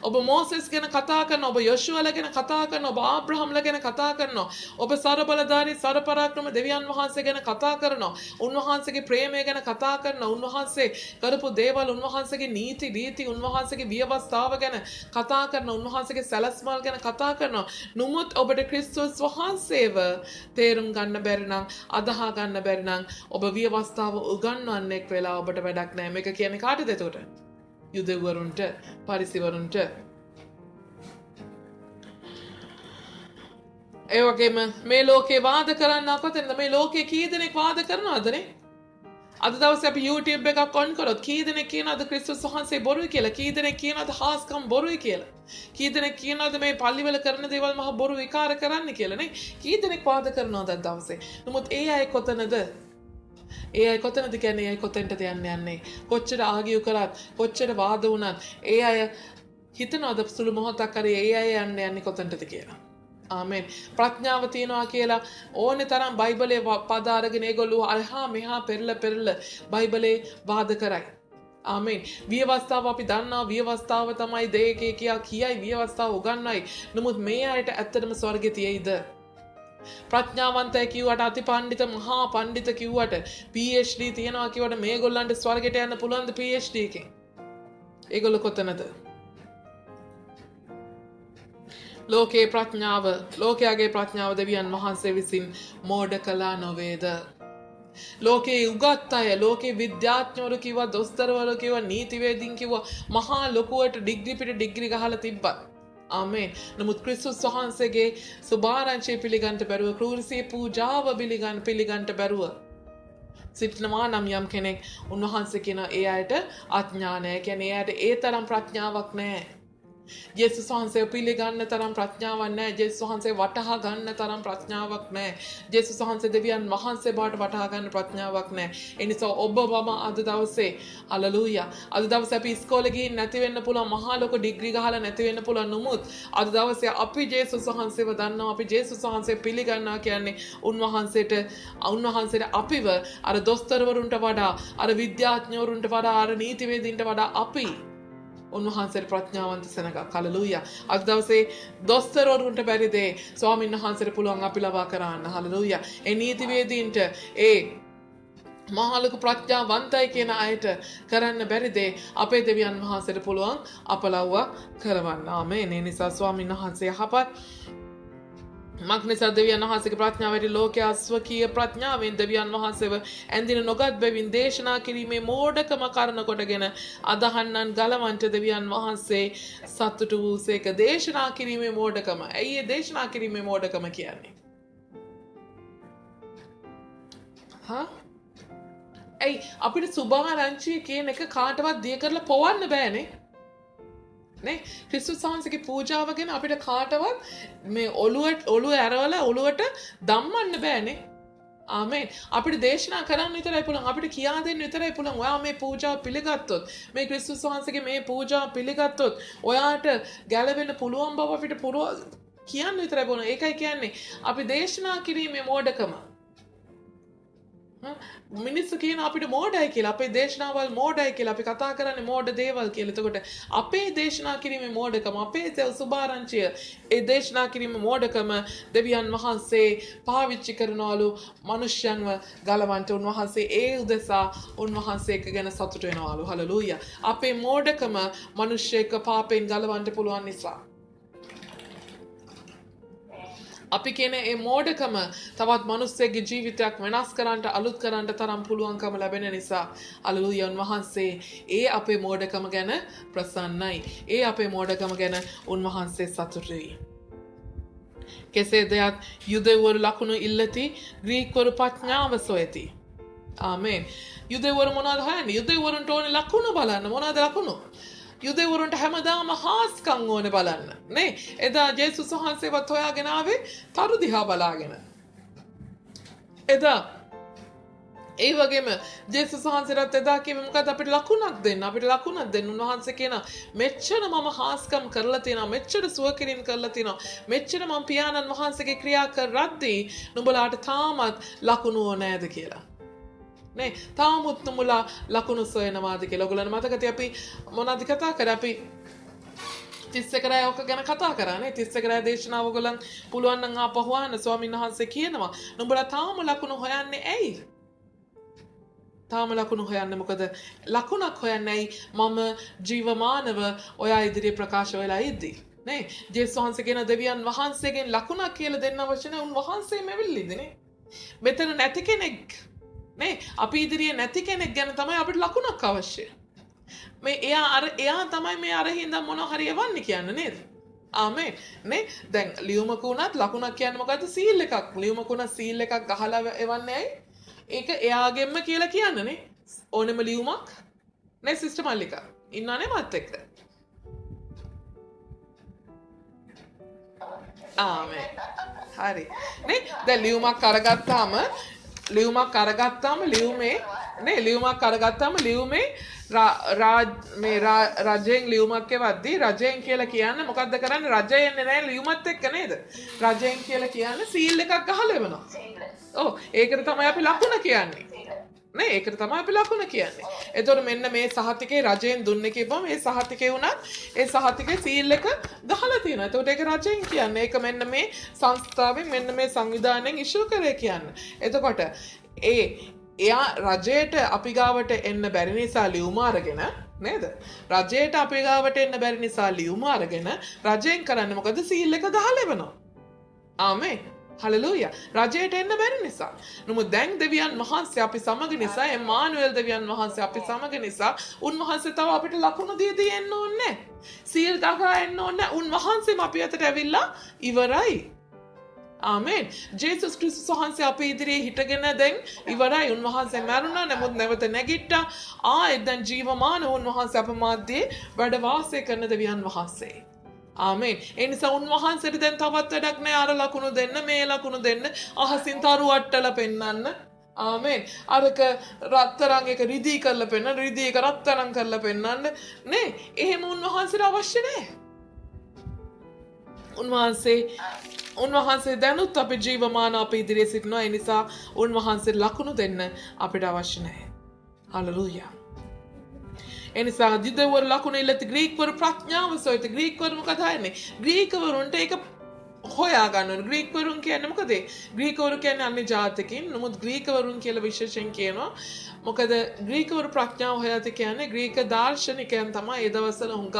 ඔබ මෝසෙස් ගැන කතා කරනවා, ඔබ යොෂුවල ගැන කතා කරනවා, ඔබ ආබ්‍රහම්ල ගැන කතා කරනවා, ඔබ සරබලධාරී සරපරාක්‍රම දෙවියන් වහන්සේ ගැන කතා කරනවා, උන්වහන්සේගේ ප්‍රේමය ගැන කතා කරනවා, උන්වහන්සේ කරපු දේවල්, උන්වහන්සේගේ නීති රීති, උන්වහන්සේගේ විවස්ථාව ගැන කතා කරනවා, උන්වහන්සේගේ සැලැස්මල් ගැන කතා කරනවා. නමුත් ඔබට ක්‍රිස්තුස් වහන්සේව තේරුම් ගන්න බැරි නම්, අදහා ගන්න බැරි නම් ඔබ විවස්ථාව උගන්වන්නෙක් වෙලා ඔබට වැඩක් නැහැ. මේක කියන්නේ කාටද එතකොට? යුදෙවරුන්ට, පරිසිවරුන්ට. ඒ වගේම මේ ලෝකේ වාද කරන්න කොතැනද? මේ ලෝකේ කී දෙනෙක් වාද කරනවදනේ? අද දවසේ අපි YouTube එකක් ඔන් කරොත් කී දෙනෙක් කියනවද ක්‍රිස්තුස් වහන්සේ බොරුයි කියලා? කී දෙනෙක් කියනවද හාස්කම් බොරුයි කියලා? කී දෙනෙක් කියනවද මේ පල්ලිවල කරන දේවල් මහ බොරු විකාර කරන්න කියලා නේ? කී දෙනෙක් වාද කරනවද අද දවසේ? නමුත් ඒ අය කොතනද? ඒ අය කොතනද කියන්නේ? ඒ අය කොතෙන්ටද යන්නේ? කොච්චර ආගියු කරත්, කොච්චර වාද වුණත් ඒ අය හිතනවද සුළු මොහොතක් හරි ඒ අය යන්නේ කොතෙන්ටද කියලා? ආමෙන්. ප්‍රඥාව තියනවා කියලා ඕනේ තරම් බයිබලයේ පද අරගෙන ඒගොල්ලෝ අහා මෙහා පෙරල බයිබලේ වාද කරයි. ආමෙන්. විවස්ථාව අපි දන්නවා, විවස්ථාව තමයි දෙයකේ කියයි, විවස්ථාව උගන්වයි. නමුත් මේ අයට ඇත්තටම ස්වර්ගෙ තියෙයිද? ප්‍රඥාවන්තය කිව්වට, අති පණ්ඩිත මහා පණ්ඩිත කිව්වට, PhD තියනවා කිව්වට මේගොල්ලන්ට ස්වර්ගයට යන්න පුළුවන්ද PhD එකෙන්? ඒගොල්ලෝ කොතනද? ලෝකයේ ප්‍රඥාව ලෝකයාගේ ප්‍රඥාව දෙවියන් වහන්සේ විසින් මෝඩ කළා නොවේද. ලෝකයේ උගත් අය ලෝකයේ විද්‍යාඥවරු කිව්වා දොස්තරවරු කිව්වා නීතිවේදීන් කිව්වා මහා ලොකුවට ඩිග්‍රී පිට ඩිග්‍රී ගහලා තිබ්බා. ආමේන්. නමුත් ක්‍රිස්තුස් වහන්සේගේ සුභාරංචිය පිළිගන්න බැරුව ක්‍රූරසියේ පූජාව පිළිගන්න බැරුව සිටිනවා නම් යම් කෙනෙක් උන්වහන්සේ කියන ඒ අයට අඥානය කියන්නේ ඒ අයට ඒ තරම් ප්‍රඥාවක් නැහැ. ජේසුස් වහන්සේ පිළිගන්න තරම් ප්‍රඥාවක් නැහැ. ජේසුස් වහන්සේ වටහා ගන්න තරම් ප්‍රඥාවක් නැහැ. ජේසුස් වහන්සේ දෙවියන් වහන්සේ බවට වටහා ගන්න ප්‍රඥාවක් නැහැ. ඒ නිසා ඔබ මම අද දවසේ හලෙලූයා අද දවසේ අපි ඉස්කෝලේ ගිහින් නැති වෙන්න පුළුවන් මහා ලොකු ඩිග්‍රී ගහලා නැති වෙන්න පුළුවන් නමුත් අද දවසේ අපි ජේසුස් වහන්සේව දන්නවා අපි ජේසුස් වහන්සේ පිළිගන්නවා කියන්නේ උන්වහන්සේට අපිව අර දොස්තරවරුන්ට වඩා අර විද්‍යාඥවරුන්ට වඩා අර නීතිවේදීන්ට වඩා අපි උන්වහන්සේට ප්‍රඥාවන්ත සෙනගක් හලෙලූයා අද දවසේ දොස්තරවරුන්ට බැරි දේ ස්වාමීන් වහන්සේට පුළුවන් අපි ලබා කරන්න හලෙලූයා ඒ නීතිවේදීන්ට ඒ මහලොකු ප්‍රඥාවන්තයි කියන අයට කරන්න බැරි දේ අපේ දෙවියන් වහන්සේට පුළුවන් අප ලව්වා කරවන්න ආමේන් ඒ නිසා ස්වාමීන් වහන්සේ යහපත් මක්නිසා දෙවියන් වහන්සේගේ ප්‍රඥාවට ලෝකයේ අස්වකීය ප්‍රඥාවෙන් දෙවියන් වහන්සේව ඇඳින නොගත් බැවින් දේශනා කිරීමේ මෝඩකම කරන කොටගෙන අදහන්නන් ගලවන්ට දෙවියන් වහන්සේ සතුටු වූසේක. දේශනා කිරීමේ මෝඩකම. ඇයි ඒ දේශනා කිරීමේ මෝඩකම කියන්නේ? ඇයි අපිට සුභාරංචිය කියන එක කාටවත් දිය කරලා පොවන්න බෑනේ. නේ ක්‍රිස්තුස් වහන්සේගේ පූජාව ගැන අපිට කාටවත් මේ ඔළුව ඇරවලා ඔළුවට ධම්මන්න බෑනේ. ආමේන්. අපිට දේශනා කරන්න විතරයි පුළුවන්. අපිට කියා දෙන්න විතරයි පුළුවන්. ඔයා මේ පූජාව පිළිගත්තොත්, මේ ක්‍රිස්තුස් වහන්සේගේ මේ පූජාව පිළිගත්තොත්, ඔයාට ගැලවෙන්න පුළුවන් බව අපිට කියන්න විතරයි පුළුවන්. ඒකයි කියන්නේ අපි දේශනා කිරීමේ මෝඩකම. මිනිස්සු කියන අපිට මෝඩයි කියලා අපේ දේශනාවල් මෝඩයි කියලා අපි කතා කරන්නේ මෝඩ දේවල් කියලා. එතකොට අපේ දේශනා කිරීමේ මෝඩකම අපේ සුභාරංචිය ඒ දේශනා කිරීමේ මෝඩකම දෙවියන් වහන්සේ පාවිච්චි කරනවලු මිනිස්යන්ව ගලවන්ට. උන්වහන්සේ ඒ උදෙසා උන්වහන්සේක ගැන සතුට වෙනවලු. හලෙලූයා. අපේ මෝඩකම මිනිස්සෙක් පාපෙන් ගලවන්න පුළුවන් නිසා අපි කියන ඒ මෝඩකම තවත් මිනිස්සෙක්ගේ ජීවිතයක් වෙනස් කරන්න අලුත් කරන්න තරම් පුළුවන්කම ලැබෙන නිසා හලෙලූයා උන්වහන්සේ ඒ අපේ මෝඩකම ගැන ප්‍රසන්නයි. ඒ අපේ මෝඩකම ගැන උන්වහන්සේ සතුටුයි. කෙසේ දෙයක් යුදෙවරු ලකුණු ඉල්ලති ග්‍රීකවරු ප්‍රඥාව සොයති. ආමේන්. යුදෙවරු මොනවද හොයන්නේ? යුදෙවරුන්ට ඕනේ ලකුණු බලන්න. මොනවද ලකුණු? යුදෙවරුන්ට හැමදාම හාස්කම් ඕනේ බලන්න. නේ? එදා ජේසුස් වහන්සේවත් හොයාගෙන ආවේ තරු දිහා බලාගෙන. එදා ඒ වගේම ජේසුස් වහන්සේට එදා කිව්වේ මොකද අපිට ලකුණක් දෙන්න. අපිට ලකුණක් දෙන්න. උන්වහන්සේ කියන මෙච්චර මම හාස්කම් කරලා තියෙනවා. මෙච්චර සුව කිරීම කරලා තියෙනවා. මෙච්චර මම පියාණන් වහන්සේගේ ක්‍රියා කරද්දී නුඹලාට තාමත් ලකුණු ඕනෑද කියලා. නේ තාමුත් නුඹලා ලකුණු සොයනවාද කියලා. ඔයගොල්ලන් මතකද අපි මොනවද කතා කරා? අපි 31 රාය ඔක ගැන කතා කරා නේ. 31 රාය දේශනාව ඔයගොල්ලන් පුළුවන් නම් ආපහු අහන්න. ස්වාමීන් වහන්සේ කියනවා නුඹලා තාම ලකුණු හොයන්නේ ඇයි? තාම ලකුණු හොයන්නේ මොකද? ලකුණක් හොයන්නේ ඇයි? මම ජීවමානව ඔයා ඉදිරියේ ප්‍රකාශ වෙලා ඉද්දී නේ ජේසුස් වහන්සේ කියන දෙවියන් වහන්සේගෙන් ලකුණක් කියලා දෙන්න අවශ්‍ය නැහැ. උන්වහන්සේම ඇවිල්ලිද නේ. මෙතන නැති කෙනෙක් නේ අපි ඉදිරියේ නැති කෙනෙක් ගැන තමයි අපිට ලකුණක් අවශ්‍ය. මේ එයා තමයි මේ අරහින්ද මොන හරි එවන්නේ කියන්නේ නේද? ආමේන්. නේ දැන් ලියුමක උනත් ලකුණක් කියන්නේ මොකද්ද? සීල් එකක්. ලියුමක උනත් සීල් එකක් ගහලා එවන්නේ ඇයි? ඒක එයාගෙන්ම කියලා කියන්නේ නේ. ඕනෙම ලියුමක් නේ සිස්ටර් මල්ලිකා. ඉන්නවනේ මත් එක්ක. ආමේන්. හරි. නේ දැන් ලියුමක් අරගත්තාම ලියුමේ රජයෙන් ලියුමක් එවද්දී රජයෙන් කියලා කියන්නේ මොකද්ද කරන්නේ? රජය එන්නේ නැහැ ලියුමත් එක්ක නේද? රජයෙන් කියලා කියන්නේ සීල් එකක් ගහලා එවනවා. ඔව් ඒකට තමයි අපි ලකුණ කියන්නේ. නේ ඒකට තමයි අපි ලකුණ කියන්නේ. එතකොට මෙන්න මේ සහතිකේ රජයෙන් දුන්නේ කියපුවම මේ සහතිකේ උනත් ඒ සහතිකේ සීල් එක ගහලා තියෙනවා. එතකොට ඒක රජයෙන් කියන්නේ. ඒක මෙන්න මේ සංස්ථාවෙන් මෙන්න මේ සංවිධානයෙන් ඉෂුව කරේ කියන්නේ. එතකොට එයා රජයට අපි ගාවට එන්න බැරි නිසා ලියුම අරගෙන නේද? රජයට අපේ ගාවට එන්න බැරි නිසා ලියුම අරගෙන රජයෙන් කරන්නේ මොකද? සීල් එක ගහලා එවනවා. ආමේන්. හලලූයා. රජයට එන්න බැරි නිසා. නමුත් දැන් දෙවියන් වහන්සේ අපි සමග නිසා, එමානුවෙල් දෙවියන් වහන්සේ අපි සමග නිසා උන්වහන්සේ තව අපිට ලකුණු දී එන්න ඕනේ. සීල් දගා එන්න ඕනේ. උන්වහන්සේම අපි අතට ඇවිල්ලා ඉවරයි. ආමේන්. ජේසුස් ක්‍රිස්තුස් වහන්සේ අපේ ඉදිරියේ හිටගෙන දැන් ඉවරයි. උන්වහන්සේ මැරුණා. නමුත් නැවත නැගිට්ටා. ආයෙත් දැන් ජීවමාන උන්වහන්සේ අප මැද්දේ වැඩ වාසය කරන දෙවියන් වහන්සේ. ආමේන්. ඒ නිසා උන්වහන්සේට දැන් තවත් වැඩක් නෑ අර ලකුණු දෙන්න මේ ලකුණු දෙන්න අහසින් තරු අට්ටල පෙන්නන්න. ආමේන්. අරක රත්තරන් එක රිදී කරලා පෙන්නන්න රිදී එක රත්තරන් කරලා පෙන්නන්න නේ. එහෙම උන්වහන්සේට අවශ්‍ය නෑ. උන්වහන්සේ දැනුත් අපි ජීවමාන අපේ ඉදිරියේ සිටිනවා. ඒ නිසා උන්වහන්සේ ලකුණු දෙන්න අපිට අවශ්‍ය නැහැ. හලෙලූයා. ඒ නිසා යුදෙවරු ලකුණු ඉල්ලති ග්‍රීකවරු ප්‍රඥාව සොයති. ග්‍රීකවරු මොකද හයන්නේ? ග්‍රීකවරුන්ට ඒක හොයා ගන්න ඕනේ. ග්‍රීකවරුන් කියන්නේ මොකද? ග්‍රීකවරු කියන්නේ අන්‍ය ජාතිකින්. නමුත් ග්‍රීකවරුන් කියලා විශේෂයෙන් කියනවා. මොකද ග්‍රීකවරු ප්‍රඥාව හොයති කියන්නේ ග්‍රීක දාර්ශනිකයන් තමයි ඒ දවස්වල හුඟක්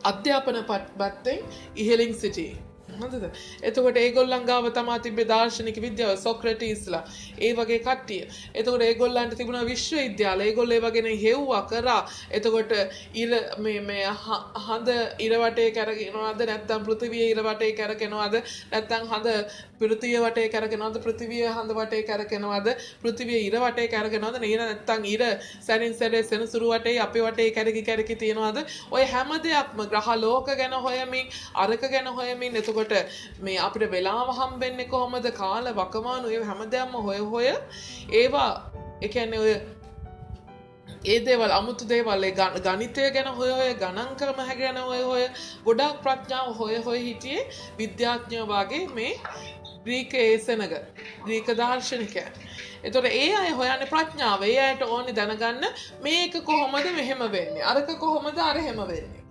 අධ්‍යාපන පැත්තෙන් ඉහළින් සිටි. හොඳද? එතකොට ඒගොල්ලන් ගාව තමා තිබ්බේ දාර්ශනික විද්‍යාව සොක්‍රටිස්ලා ඒ වගේ කට්ටිය. එතකොට ඒගොල්ලන්ට තිබුණා විශ්වවිද්‍යාල. ඒගොල්ලෝ ඒ වගේනේ හෙව්වා කරා. එතකොට මේ හඳ ඉර වටේ කරගෙනවද නැත්නම් පෘථිවිය ඉර වටේ කරගෙනවද නැත්නම් හඳ පෘථිවිය වටේ කරගෙනවද පෘථිවිය හඳ වටේ කරගෙනවද පෘථිවිය ඉර වටේ කරගෙනවද නේ නැත්නම් ඉර සැරින් සැරේ සෙනසුරු වටේ අපේ වටේ කරකි තියනවද? ඔය හැම දෙයක්ම ග්‍රහ ලෝක ගැන හොයමින් අරක ගැන හොයමින් එතකොට මේ අපිට වෙලාව හම්බෙන්නේ කොහොමද? කාල වකවානු ඒ හැමදේම හොය ඒවා ඒ කියන්නේ ඔය ඒ දේවල් අමුතු දේවල් ඒ ගණිතය ගැන හොය ගණන් ක්‍රම ගැන හොය ගොඩාක් ප්‍රඥාව හොය හිටියේ විද්‍යාඥයෝ වගේ මේ ග්‍රීක ඒසනග ග්‍රීක දාර්ශනිකයන්. එතකොට ඒ අය හොයන්නේ ප්‍රඥාව. ඒ අයට ඕනේ දැනගන්න මේක කොහොමද මෙහෙම වෙන්නේ? අරක කොහොමද අර එහෙම වෙන්නේ?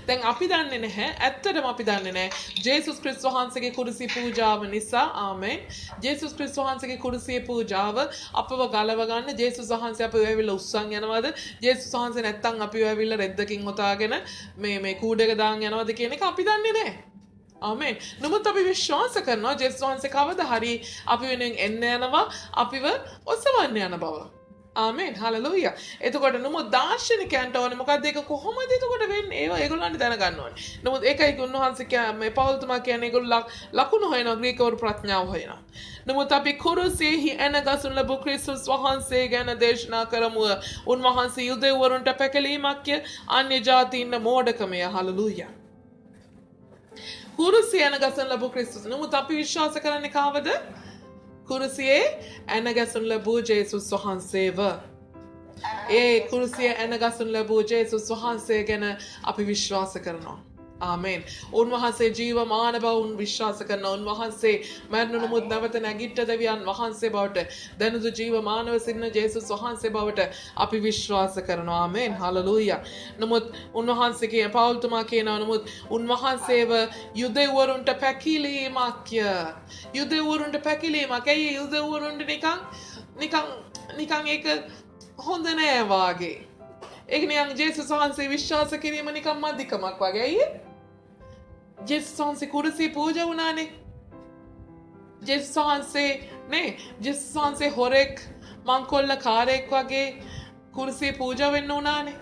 දැන් අපි දන්නේ නැහැ. ඇත්තටම අපි දන්නේ නැහැ. ජේසුස් ක්‍රිස්තුස් වහන්සේගේ කුරුසි පූජාව නිසා ආමෙන්. ජේසුස් ක්‍රිස්තුස් වහන්සේගේ කුරුසියේ පූජාව අපව ගලව ගන්න ජේසුස් වහන්සේ අපව ඇවිල්ලා උස්සන් යනවාද? ජේසුස් වහන්සේ නැත්තම් අපව ඇවිල්ලා රෙද්දකින් හොතාගෙන මේ කූඩේක දාන් යනවාද කියන එක අපි දන්නේ නැහැ. ආමෙන්. නමුත් අපි විශ්වාස කරනවා ජේසුස් වහන්සේ කවදා හරි අපි වෙනුවෙන් එන්න යනවා අපිව ඔසවන්න යන බව. ආමෙන්. හලෙලූයා. එතකොට නමුත් දාර්ශනිකයන්ට ඕනේ මොකද්ද ඒක කොහොමද එතකොට වෙන්නේ? ඒවා ඒගොල්ලන්ට දැනගන්න ඕනේ. නමුත් ඒකයි උන්වහන්සේ මේ පෞල්තුමා කියන්නේ ඒගොල්ලෝ ලකුණු හොයනවා ග්‍රීකවරු ප්‍රඥාව හොයනවා. නමුත් අපි කුරුසියෙහි එන ගසුන් ලැබු ක්‍රිස්තුස් වහන්සේ ගැන දේශනා කරමු. උන්වහන්සේ යුදෙව්වරුන්ට පැකලීමක්ය අන්‍ය ජාතීන්ට මෝඩකමය. හලෙලූයා. කුරුසියේ එන ගසුන් ලැබු ක්‍රිස්තුස්. නමුත් අපි විශ්වාස කරන්නේ කාවද? කුරුසියේ ඇන ගැසුන් ලැබූ ජේසුස් වහන්සේව. ඒ කුරුසියේ ඇන ගැසුන් ලැබූ ජේසුස් වහන්සේ ගැන අපි විශ්වාස කරනවා. ආමෙන්. උන්වහන්සේ ජීවමාන බව විශ්වාස කරනවා. උන්වහන්සේ මරණ නමුත් නැවත නැගිට්ට දෙවියන් වහන්සේ බවට දැනුදු ජීවමානව සිටින ජේසුස් වහන්සේ බවට අපි විශ්වාස කරනවා. ආමෙන්. හලෙලූයා. නමුත් උන්වහන්සේ කියන පෞල්තුමා කියනවා නමුත් උන්වහන්සේව යුදෙව්වරුන්ට පැකිලීමක්ය. යුදෙව්වරුන්ට පැකිලීමක්. ඒ යුදෙව්වරුන්ට නිකන් ඒක හොඳ නෑ වාගේ. ඒක නිකන් ජේසුස් වහන්සේ විශ්වාස කිරීම නිකන් මදිකමක් වගේ. අයියේ ජේසුස් වහන්සේ කුරුසිය පූජා වුණානේ. ජේසුස් වහන්සේ ජේසුස් වහන්සේ හොරෙක් මංකොල්ල කාරයෙක් වගේ කුරුසිය පූජා වෙන්න උනානේ.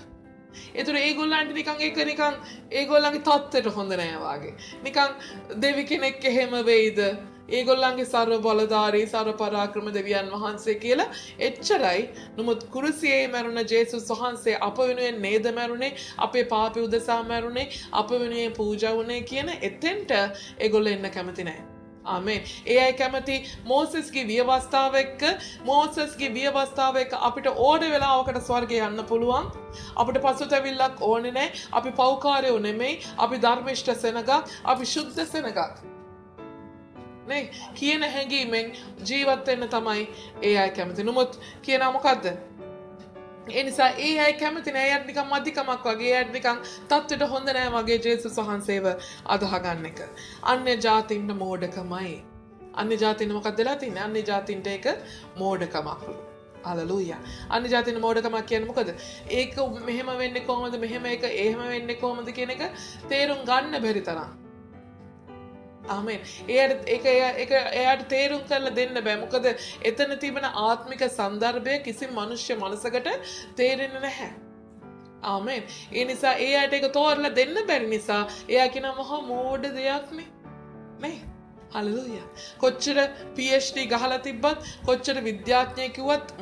ඒතර ඒගොල්ලන්ට නිකන් ඒක නිකන් ඒගොල්ලන්ගේ තත්ත්වයට හොඳ නෑ වාගේ. නිකන් දෙවි කෙනෙක් එහෙම වෙයිද? ඒගොල්ලන්ගේ සර්ව බලධාරී සර්ව පරාක්‍රම දෙවියන් වහන්සේ කියලා එච්චරයි. නමුත් කුරුසියේ මැරුණ ජේසුස් වහන්සේ අප වෙනුවෙන් නේද මැරුණේ? අපේ පාපය උදෙසා මැරුණේ? අප වෙනුවෙන් පූජා වුණේ කියන එතෙන්ට ඒගොල්ලෝ එන්න කැමති නැහැ. ආමෙන්. ඒ අය කැමති මෝසස්ගේ විවස්ථාව එක්ක අපිට ඕන වෙලාවකට ස්වර්ගය යන්න පුළුවන්. අපිට පසුතැවිල්ලක් ඕනේ නැහැ. අපි පෞකාරයෝ නෙමෙයි. අපි ධර්මිෂ්ඨ සෙනගක්. අපි ශුද්ධ සෙනගක්. නේ කියන හැඟීමෙන් ජීවත් වෙන්න තමයි ඒ අය කැමති. නමුත් කියනවා මොකද්ද? ඒ නිසා ඒ අය කැමති නෑ. එයාට නිකන් මදිකමක් වගේ. එයාට නිකන් තත්ත්වයට හොඳ නෑ වගේ ජේසුස් වහන්සේව අදහ ගන්න එක. අන්‍ය ජාතින්ට මෝඩකමයි. අන්‍ය ජාතින්ට මොකක්ද වෙලා තින්නේ? අන්‍ය ජාතින්ට ඒක මෝඩකමක්. හලලූයා. අනිත් જાතින මෝඩකමක් කියන්නේ මොකද? ඒක මෙහෙම වෙන්නේ කොහොමද? මෙහෙම එක එහෙම වෙන්නේ කොහොමද කියන එක තේරුම් ගන්න බැරි තරම්. ආමෙන්. එයාට තේරුම් කරලා දෙන්න බෑ. මොකද එතන තිබෙන ආත්මික සන්දර්භය කිසි මනුෂ්‍ය මනසකට තේරෙන්නේ නැහැ. ආමෙන්. ඒ නිසා එයාට ඒක තෝරලා දෙන්න බැරි නිසා එයා කියන මහා මෝඩ දෙයක්නේ. නේ? හලලූයා. කොච්චර PhD ගහලා තිබ්බත් කොච්චර විද්‍යාඥයෙක් කිව්වත්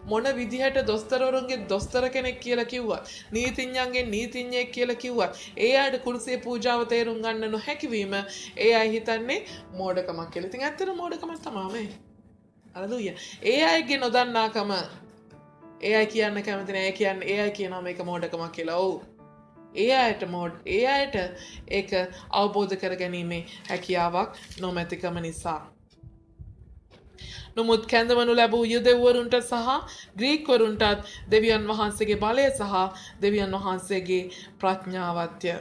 මොන විදිහට දොස්තරවරුන්ගේ දොස්තර කෙනෙක් කියලා කිව්වත් නීතිඥයන්ගේ නීතිඥයෙක් කියලා කිව්වත් එයාට කුරුසිය පූජාව තේරුම් ගන්න නොහැකි වීම ඒ අය හිතන්නේ මෝඩකමක් කියලා. ඉතින් ඇත්තට මෝඩකමක් තමයි මේ. හලලූයා. ඒ අයගේ නොදන්නාකම ඒ අය කියන්න කැමති නෑ. ඒ අය කියනවා මේක මෝඩකමක් කියලා. ඔව්. ඒ අයට ඒක අවබෝධ කර ගැනීමේ හැකියාවක් නොමැතිකම නිසා. නමුත් කැඳවනු ලැබූ යුදෙව්වරුන්ට සහ ග්‍රීක්වරුන්ටත් දෙවියන් වහන්සේගේ බලය සහ දෙවියන් වහන්සේගේ ප්‍රඥාවත්ය.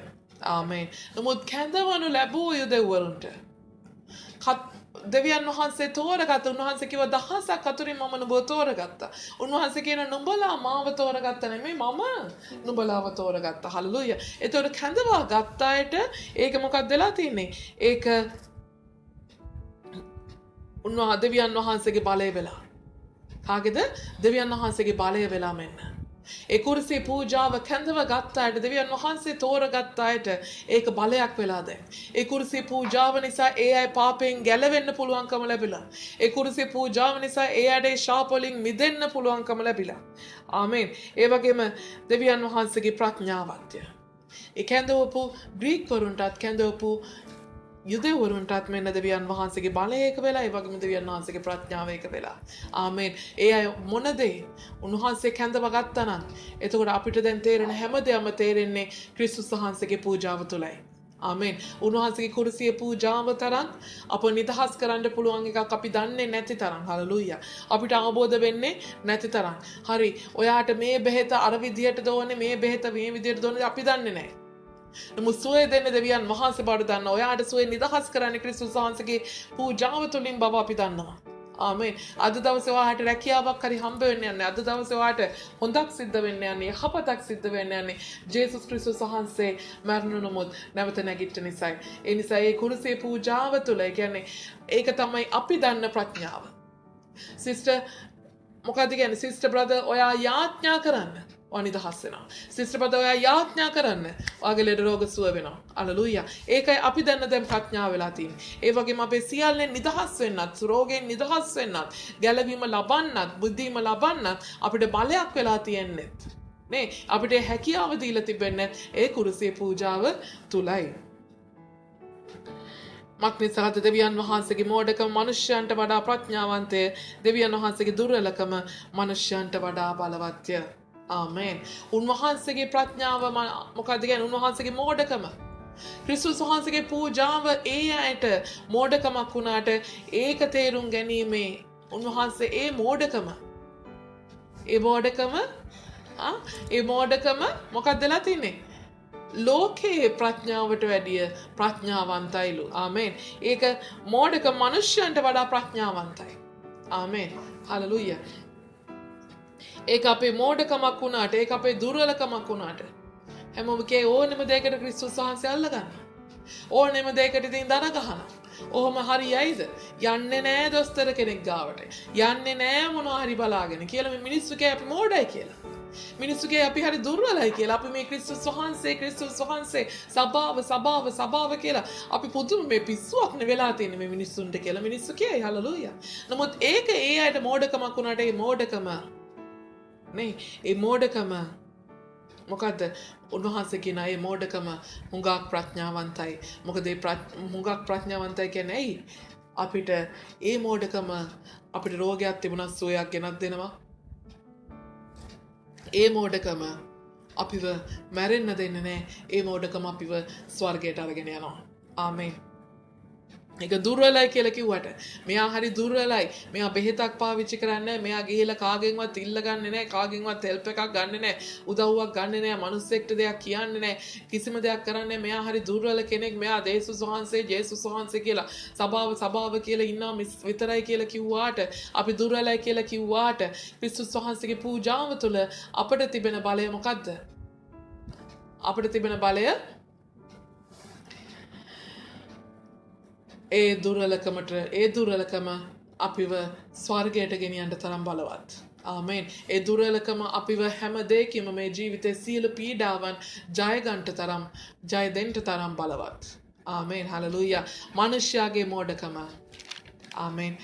ආමේන්. නමුත් කැඳවනු ලැබූ යුදෙව්වරුන්ට දෙවියන් වහන්සේ තෝරගත්ත. උන්වහන්සේ කිව්වා දහසක් අතුරින් මම නුඹව තෝරගත්තා. උන්වහන්සේ කියන නුඹලා මාව තෝරගත්ත නෙමෙයි මම නුඹලාව තෝරගත්තා. හලලූයා. ඒතකොට කැඳවා ගත්ත අයට ඒක මොකක්ද වෙලා තින්නේ? ඒක දෙවියන් වහන්සේගේ බලය වෙලා. කාගේද? දෙවියන් වහන්සේගේ බලය වෙලා මෙන්න. ඒ කුරුසිය පූජාව කැඳව ගත්ත අයට දෙවියන් වහන්සේ තෝරගත්ත අයට ඒක බලයක් වෙලා දැන්. ඒ කුරුසිය පූජාව නිසා ඒ අය පාපයෙන් ගැලවෙන්න පුළුවන්කම ලැබිලා. ඒ කුරුසිය පූජාව නිසා ඒ අයට ශාප වලින් මිදෙන්න පුළුවන්කම ලැබිලා. ආමේන්. ඒ වගේම දෙවියන් වහන්සේගේ ප්‍රඥාවත්ය. ඒ කැඳවපු ග්‍රීක්වරුන්ටත් කැඳවපු යුදෙව්වරුන්ටත් මෙන්න දෙවියන් වහන්සේගේ බලය එක වෙලා ඒ වගේම දෙවියන් වහන්සේගේ ප්‍රඥාව එක වෙලා. ආමේන්. ඒ අය මොන දේ උන්වහන්සේ කැඳව ගත්තා නම් එතකොට අපිට දැන් තේරෙන හැමදේම තේරෙන්නේ ක්‍රිස්තුස් වහන්සේගේ පූජාව තුලයි. ආමේන්. උන්වහන්සේගේ කුරුසිය පූජාව තරම් අප නිදහස් කරන්න පුළුවන් එකක් අපි දන්නේ නැති තරම්. හලලූයා. අපිට අවබෝධ වෙන්නේ නැති තරම්. හරි. ඔයාට මේ බෙහෙත අර විදියට දෝනේ මේ බෙහෙත මේ විදියට දෝනේ අපි දන්නේ නැහැ. නමුත් සුවය දෙන්න දෙවියන් වහන්සේ බාර දන්නවා. ඔයාට සුවය නිදහස් කරන්නේ ක්‍රිස්තුස් වහන්සේගේ පූජාව තුළින් බව අපි දන්නවා. ආමේන්. අද දවසේ ඔයාට රැකියාවක් හරි හම්බ වෙන්න යන්නේ. අද දවසේ ඔයාට හොඳක් සිද්ධ වෙන්න යන්නේ. යහපතක් සිද්ධ වෙන්න යන්නේ. ජේසුස් ක්‍රිස්තුස් වහන්සේ මරණ නමුත් නැවත නැගිට නිසායි. ඒ නිසා මේ කුරුසිය පූජාව තුළ කියන්නේ ඒක තමයි අපි දන්න ප්‍රඥාව. සිස්ටර් මොකද කියන්නේ? සිස්ටර් බ්‍රදර් ඔයා යාඥා කරන්න. නිදහස් වෙනවා. සිස්ටර් බ්‍රදර් ඔයා යාඥා කරන්න. ඔයාගේ ලෙඩ රෝග සුව වෙනවා. හලලූයා. ඒකයි අපි දන්න දැන් ප්‍රඥාව වෙලා තියෙන්නේ. ඒ වගේම අපේ සියල්ලෙන් නිදහස් වෙන්නත්, රෝගයෙන් නිදහස් වෙන්නත්, ගැලවීම ලබන්නත්, බුද්ධිම ලබන්නත් අපිට බලයක් වෙලා තියෙන්නේ. නේ? අපිට හැකියාව දීලා තිබෙන්නේ ඒ කුරුසිය පූජාව තුලයි. මක්නිසාද දෙවියන් වහන්සේගේ මෝඩකම මනුෂ්‍යයන්ට වඩා ප්‍රඥාවන්තය. දෙවියන් වහන්සේගේ දුර්වලකම මනුෂ්‍යයන්ට වඩා බලවත්ය. ආමේන්. උන්වහන්සේගේ ප්‍රඥාව මොකක්ද කියන්නේ? උන්වහන්සේගේ මෝඩකම. ක්‍රිස්තුස් වහන්සේගේ පූජාව ඒ අයට මෝඩකමක් වුණාට ඒක තේරුම් ගැනීමේ උන්වහන්සේ ඒ මෝඩකම මොකක්ද වෙලා තින්නේ? ලෝකයේ ප්‍රඥාවට වැඩිය ප්‍රඥාවන්තයිලු. ආමේන්. ඒක මෝඩකම මනුෂ්‍යයන්ට වඩා ප්‍රඥාවන්තයි. ආමේන්. හලලූයා. ඒක අපේ මෝඩකමක් වුණාට ඒක අපේ දුර්වලකමක් වුණාට හැමෝම කිය ඕනෙම දෙයකට ක්‍රිස්තුස් වහන්සේ අල්ලගන්න. ඕනෙම දෙයකට ඉතින් දන ගහනවා. ඔහොම හරියයිද? යන්නේ නෑ දොස්තර කෙනෙක් ගාවට. යන්නේ නෑ මොනවා හරි බලාගෙන කියලා මේ මිනිස්සු කිය අපි මෝඩයි කියලා. මිනිස්සු කිය අපි හරි දුර්වලයි කියලා. අපි මේ ක්‍රිස්තුස් වහන්සේ සබාව කියලා අපි පුදුම මේ පිස්සුවක් නේ වෙලා තියෙන්නේ මේ මිනිස්සුන්ට කියලා මිනිස්සු කියයි. හලලූයා. නමුත් ඒක ඒ අයට මෝඩකමක් වුණාට ඒ මෝඩකම නේ ඒ මෝඩකම මොකද්ද? උන්වහන්සේ කියන ඒ මෝඩකම හුඟක් ප්‍රඥාවන්තයි. මොකද ඒ හුඟක් ප්‍රඥාවන්තයි කියන්නේ ඇයි? අපිට ඒ මෝඩකම අපිට රෝගයක් තිබුණා සුවයක් ගෙනත් දෙනවා. ඒ මෝඩකම අපිව මැරෙන්න දෙන්නේ නැහැ. ඒ මෝඩකම අපිව ස්වර්ගයට අරගෙන යනවා. ආමේන්. ඒක දුර්වලයි කියලා කිව්වට මෙයා හරි දුර්වලයි. මෙයා බෙහෙතක් පාවිච්චි කරන්නේ නැහැ. මෙයා ගිහිල්ලා කාගෙන්වත් ඉල්ල ගන්නෙ නැහැ. කාගෙන්වත් හෙල්ප් එකක් ගන්නෙ නැහැ. උදව්වක් ගන්නෙ නැහැ. මනුස්සෙක්ට දෙයක් කියන්නේ නැහැ. කිසිම දෙයක් කරන්නේ මෙයා හරි දුර්වල කෙනෙක්. මෙයා ජේසුස් වහන්සේ කියලා සභාව කියලා ඉන්නා විතරයි කියලා කිව්වාට අපි දුර්වලයි කියලා කිව්වාට ක්‍රිස්තුස් වහන්සේගේ පූජාව තුළ අපිට තිබෙන බලය මොකද්ද? අපිට තිබෙන බලය ඒ දුර්වලකම අපිව ස්වර්ගයට ගෙනියන්න තරම් බලවත්. ආමේන්. ඒ දුර්වලකම අපිව හැම දෙයකින්ම මේ ජීවිතයේ සියලු පීඩාවන් ජය ගන්නට තරම් ජය දෙන්න තරම් බලවත්. ආමේන්. හලෙලූයා. මිනිස්යාගේ මෝඩකම ආමේන්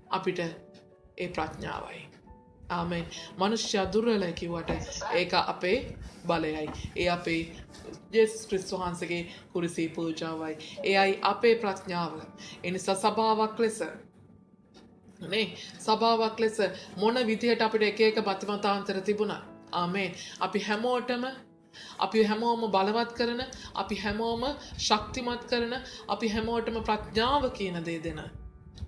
අපිට ඒ ප්‍රඥාවයි. ආමේන්. මිනිස්යා දුර්වලයි කිව්වට ඒක අපේ බලයයි. ඒ අපේ ජේසුස් ක්‍රිස්තුස් වහන්සේගේ කුරුසී පූජාවයි. එයයි අපේ ප්‍රඥාව. ඒ නිසා සභාවක් ලෙස නේ සභාවක් ලෙස මොන විදිහට අපිට එක එක මතමතාන්තර තිබුණා. ආමේන්. අපි හැමෝම බලවත් කරන, අපි හැමෝම ශක්තිමත් කරන, අපි හැමෝටම ප්‍රඥාව කියන දේ දෙන.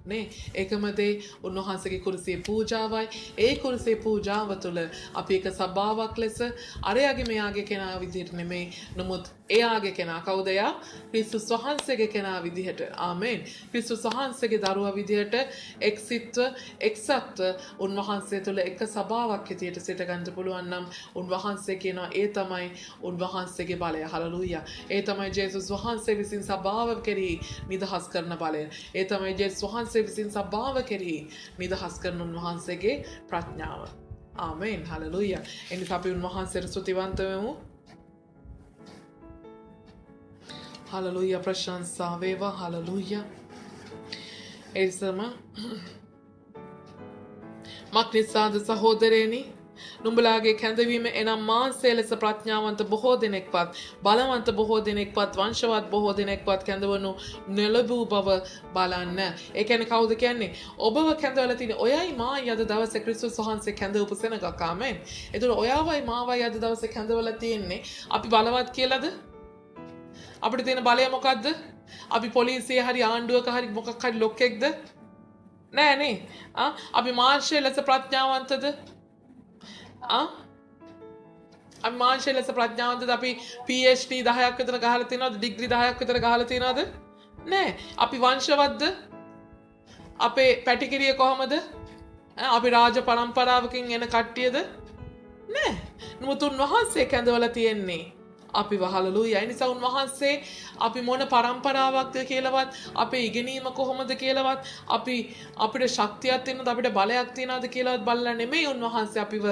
නේ ඒකම දේ උන්වහන්සේගේ කුරුසියේ පූජාවයි. ඒ කුරුසියේ පූජාව තුළ අපි එක සභාවක් ලෙස අරයාගේ මෙයාගේ කෙනා විදිහට නෙමෙයි, නමුත් එයාගේ කෙනා කවුද? එයා ක්‍රිස්තුස් වහන්සේගේ කෙනා විදිහට. ආමේන්. ක්‍රිස්තුස් වහන්සේගේ දරුවා විදිහට එක්සත්ව උන්වහන්සේ තුළ එක සභාවක් විදිහට සිට ගන්න පුළුවන් නම් උන්වහන්සේ කියනවා ඒ තමයි උන්වහන්සේගේ බලය. හලෙලූයා. ඒ තමයි ජේසුස් වහන්සේ විසින් සභාව කෙරෙහි නිදහස් කරන බලය. ඒ තමයි ජේසුස් වහන්සේ විසින් සභාව කෙරෙහි නිදහස් කරන උන්වහන්සේගේ ප්‍රඥාව. ආමේන්. හලෙලූයා. එනිසා අපි උන්වහන්සේට ස්තුතිවන්ත වෙමු. හලෙලූයා. ප්‍රශංසා වේවා. හලෙලූයා. එසම මක්නිසාද සහෝදරයනි, නුඹලාගේ කැඳවීම එනම් මාංශය ලෙස ප්‍රඥාවන්ත බොහෝ දෙනෙක්වත්, බලවන්ත බොහෝ දෙනෙක්වත්, වංශවත් බොහෝ දෙනෙක්වත් කැඳවනු නොලැබූ බව බලන්න. ඒ කියන්නේ කවුද කියන්නේ? ඔබව කැඳවලා තියෙන ඔයයි මායි අද දවසේ ක්‍රිස්තුස් වහන්සේ කැඳවපු සෙනගක්. ආමෙන්. ඒතර ඔයාවයි මාවයි අද දවසේ කැඳවලා තියෙන්නේ අපි බලවත් කියලාද? අපිට තියෙන බලය මොකද්ද? අපි පොලිසියේ හරි ආණ්ඩුවක හරි මොකක් හරි ලොක්ෙක්ද? නෑ නේ. අපි මාංශය ලෙස ප්‍රඥාවන්තද? අපි මාංශය ලෙස ප්‍රඥාවන්තද? අපි PhD 10ක් විතර ගහලා තියෙනවද? ඩිග්‍රී 10ක් විතර ගහලා තියෙනවද? නෑ. අපි වංශවත්ද? අපේ පැටිකිරිය කොහමද? අපි රාජ පරම්පරාවකින් එන කට්ටියද? නෑ. නමුත් උන්වහන්සේ කැඳවලා තියෙන්නේ අපි හලෙලූයා. ඒ නිසා උන්වහන්සේ අපි මොන පරම්පරාවක්ද කියලාවත්, අපේ ඉගෙනීම කොහොමද කියලාවත්, අපිට ශක්තියක් තියෙනවද, අපිට බලයක් තියෙනවද කියලාවත් බලලා නෙමෙයි උන්වහන්සේ අපිව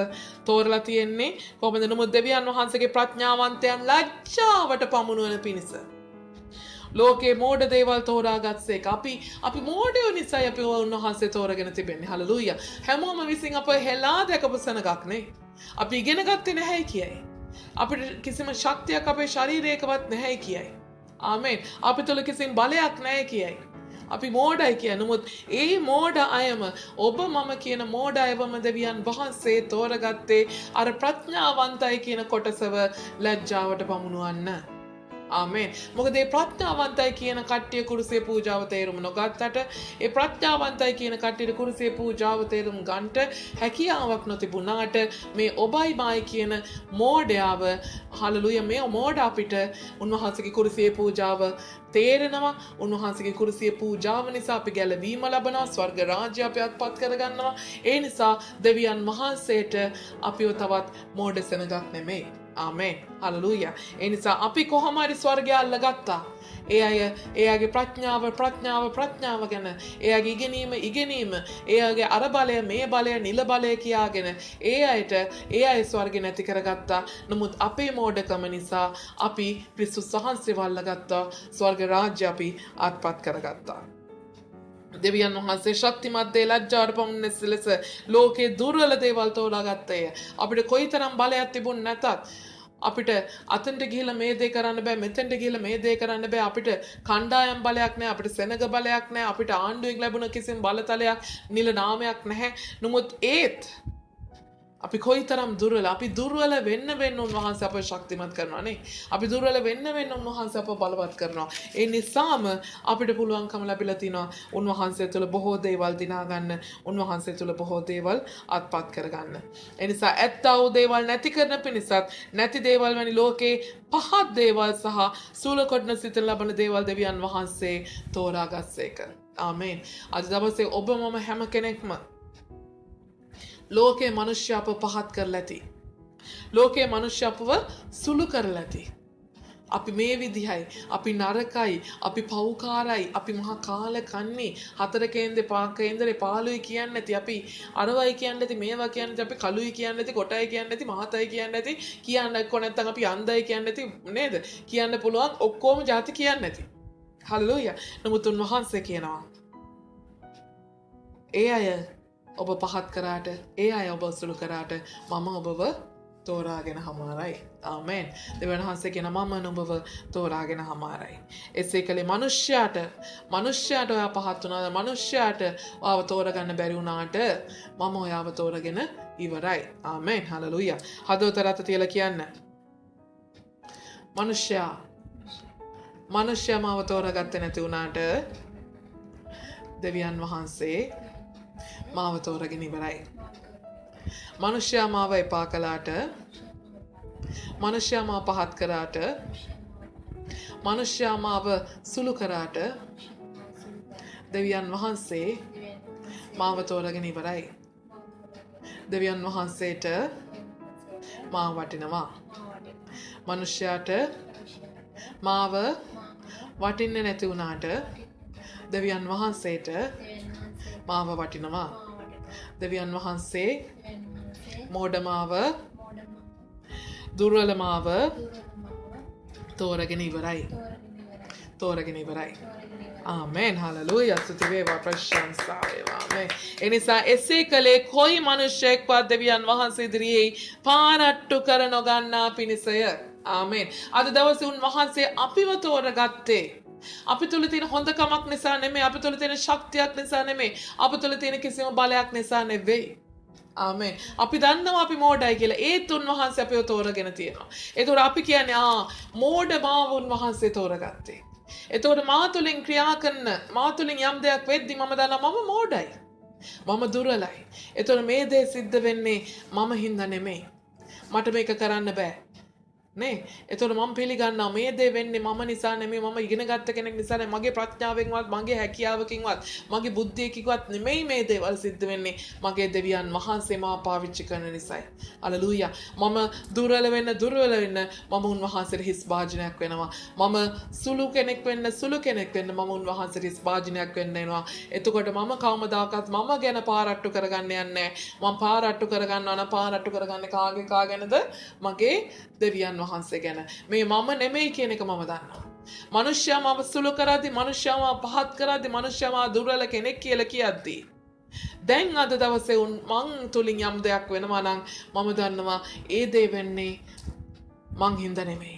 තෝරලා තියෙන්නේ. කොහොමද? නමුත් දෙවියන් වහන්සේගේ ප්‍රඥාවන්තයන් ලැජ්ජාවට පමුණුවන පිණිස ලෝකේ මෝඩ දේවල් තෝරාගත්සේ එක. අපි මෝඩයෝ නිසායි අපි උන්වහන්සේ තෝරගෙන තිබෙන්නේ. හලෙලූයා. හැමෝම විසින් අප හෙලා දැකපු සෙනගක් නේ. අපි ඉගෙන ගත්තේ නැහැ කියයි. අපිට කිසිම ශක්තියක් අපේ ශරීරයකවත් නැහැ කියයි. ආමේන්. අපි තුල කිසිම බලයක් නැහැ කියයි. අපි මෝඩයි කියන. නමුත් ඒ මෝඩ අයම ඔබ මම කියන මෝඩ අයවම දෙවියන් වහන්සේ තෝරගත්තේ අර ප්‍රඥාවන්තයි කියන කොටසව ලැජ්ජාවට පමුණුවන්න. ආමේන්. මොකද මේ ප්‍රඥාවන්තයි කියන කට්ටිය කුරුසියේ පූජාව තේරුම් නොගත්තට, ඒ ප්‍රඥාවන්තයි කියන කට්ටියට කුරුසියේ පූජාව තේරුම් ගන්නට හැකියාවක් නොතිබුණාට මේ ඔබයි මායි කියන මෝඩයාව හලෙලූයා මේ මෝඩ අපිට උන්වහන්සේගේ කුරුසියේ පූජාව තේරෙනවා. උන්වහන්සේගේ කුරුසියේ පූජාව නිසා අපි ගැලවීම ලබනවා. ස්වර්ග රාජ්‍ය අපි අත්පත් කරගන්නවා. ඒ නිසා දෙවියන් වහන්සේට අපිව තවත් මෝඩ සෙනගක් නෙමෙයි. ආමේන්. හලෙලූයා. ඒ නිසා අපි කොහොම හරි ස්වර්ගය අල්ලගත්තා. එයාගේ ප්‍රඥාව ගැන, එයාගේ ඉගෙනීම, එයාගේ අර බලය, මේ බලය, නිල බලය කියාගෙන ඒ අය ස්වර්ගය නැති කරගත්තා. නමුත් අපේ මෝඩකම නිසා අපි ක්‍රිස්තුස් වහන්සේව අල්ලගත්තා. ස්වර්ග රාජ්‍ය අපි අත්පත් කරගත්තා. දෙවියන් වහන්සේ ශක්තිමත් දේ ලැජ්ජාවට පමුණුන ලෙස ලෝකේ දුර්වල දේවල් තෝරාගත්තේ. අපිට කොයිතරම් බලයක් තිබුණ නැතත් අපිට අතන්ට ගිහිල්ලා මේ දේ කරන්න බෑ, මෙතෙන්ට ගිහිල්ලා මේ දේ කරන්න බෑ. අපිට කණ්ඩායම් බලයක් නැහැ, අපිට සෙනග බලයක් නැහැ, අපිට ආණ්ඩුවෙන් ලැබුණ කිසිම බලතලයක්, නිල නාමයක් නැහැ. නමුත් අපි කොයිතරම් දුර්වල අපි දුර්වල වෙන්න උන්වහන්සේ අපව ශක්තිමත් කරනවා නේ. අපි දුර්වල වෙන්න උන්වහන්සේ අපව බලවත් කරනවා. ඒ නිසාම අපිට පුළුවන්කම ලැබිලා තිනවා උන්වහන්සේ තුළ බොහෝ දේවල් දිනා ගන්න, උන්වහන්සේ තුළ බොහෝ දේවල් අත්පත් කරගන්න. ඒ නිසා ඇත්තා වූ දේවල් නැති කරන පිණිසත් නැති දේවල් වැනි ලෝකේ පහත් දේවල් සහ සූල කොටන සිතන ලබන දේවල් දෙවියන් වහන්සේ තෝරාගස්සේක. ආමේන්. අද දවසේ ඔබ මම හැම කෙනෙක්ම ලෝකේ මනුෂ්‍ය අපව පහත් කරලා ඇති. ලෝකේ මනුෂ්‍ය අපව සුළු කරලා ඇති. අපි මේ විදිහයි, අපි නරකයි, අපි පව්කාරයි, අපි මහා කාල කන්නේ, හතර කේන්දේ පහ කේන්දරේ 15යි කියන්නේ නැති, අපි අරවයි කියන්නේ නැති, මේවා කියන්නේ නැති, අපි කළුයි කියන්නේ නැති, කොටයි කියන්නේ නැති, මහතයි කියන්නේ නැති, කියන්න එක්ක නැත්නම් අපි අන්ධයි කියන්නේ නැති නේද? කියන්න පුළුවන් ඔක්කොම જાති කියන්නේ නැති. හල්ලෙලූයා. නමුත් උන්වහන්සේ කියනවා ඒ අය ඔබ පහත් කරාට, ඒ අය ඔබ සුළු කරාට මම ඔබව තෝරාගෙන හමාරයි. ආමෙන්. දෙවියන් වහන්සේ කියන මම නුඹව තෝරාගෙන හමාරයි. එසේ කලේ මනුෂ්‍යයාට ඔයා පහත් වුණාද? මනුෂ්‍යයාට ඔයාව තෝරගන්න බැරි වුණාට මම ඔයාව තෝරගෙන ඉවරයි. ආමෙන්. හලෙලූයා. හදවත රත තියලා කියන්න. මනුෂ්‍යයා මාව තෝරගත්තේ නැති වුණාට දෙවියන් වහන්සේ මාව තෝරගෙන ඉවරයි. මනුෂ්‍යයා මාව එපා කළාට, මනුෂ්‍යයා මාව පහත් කරාට, මනුෂ්‍යයා මාව සුළු කරාට දෙවියන් වහන්සේ මාව තෝරගෙන ඉවරයි. දෙවියන් වහන්සේට මාව වටිනවා. මනුෂ්‍යයාට මාව වටින්නේ නැති වුණාට දෙවියන් වහන්සේට මාව වටිනවා. දෙවියන් වහන්සේ මෝඩමාව දුර්වලමාව තෝරගෙන ඉවරයි. ආමෙන්. හලෙලූයා. ස්තුති වේවා, ප්‍රශංසා වේවා. ආමෙන්. එනිසා එසේ කලේ කොයි මනුෂ්‍යයෙක්වත් දෙවියන් වහන්සේ ඉදිරියේ පාරට්ටු කර නොගන්නා පිණිසය. ආමෙන්. අද දවසේ උන්වහන්සේ අපිව තෝරගත්තේ අපි තුළ තියෙන හොඳකමක් නිසා නෙමෙයි, අපි තුළ තියෙන ශක්තියක් නිසා නෙමෙයි, අපි තුළ තියෙන කිසිම බලයක් නිසා නෙවෙයි. ආමෙන්. අපි දන්නවා අපි මෝඩයි කියලා. ඒත් උන්වහන්සේ අපිව තෝරගෙන තියෙනවා. ඒතකොට අපි කියන්නේ මෝඩ මාව උන්වහන්සේ තෝරගත්තේ. ඒතකොට මා තුළින් ක්‍රියා කරන, මා තුළින් යම් දෙයක් වෙද්දි මම දන්නවා මම මෝඩයි. මම දුර්වලයි. ඒතකොට මේ දේ සිද්ධ වෙන්නේ මම හින්දා නෙමෙයි. මට මේක කරන්න බෑ. නේ. එතකොට මම පිළිගන්නවා මේ දේ වෙන්නේ මම නිසා නෙමෙයි, මම ඉගෙන ගත්ත කෙනෙක් නිසා නෙමෙයි, මගේ ප්‍රඥාවෙන්වත්, මගේ හැකියාවකින්වත්, මගේ බුද්ධියකින්වත් නෙමෙයි මේ දේවල් සිද්ධ වෙන්නේ. මගේ දෙවියන් වහන්සේ මාව පාවිච්චි කරන නිසායි. හලෙලූයා. මම දුර්වල වෙන්න මම උන්වහන්සේට හිස් භාජනයක් වෙනවා. මම සුළු කෙනෙක් වෙන්න මම උන්වහන්සේට හිස් භාජනයක් වෙන්න එනවා. එතකොට මම කවමදාකවත් මම ගැන පාරට්ටු කරගන්න යන්නේ නැහැ. මම පාරට්ටු කරගන්නවා නම් පාරට්ටු කරගන්නේ කාගෙනද? මගේ දෙවියන් වහන්සේ ගැන. මේ මම නෙමෙයි කියන එක මම දන්නවා. මනුෂ්‍යයා මාව සුළු කරද්දී, මනුෂ්‍යයා මාව පහත් කරද්දී, මනුෂ්‍යයා මාව දුර්වල කෙනෙක් කියලා කියද්දී, දැන් අද දවසේ මං තුලින් යම් දෙයක් වෙනවා නම් මම දන්නවා ඒ දේ වෙන්නේ මං හින්දා නෙමෙයි.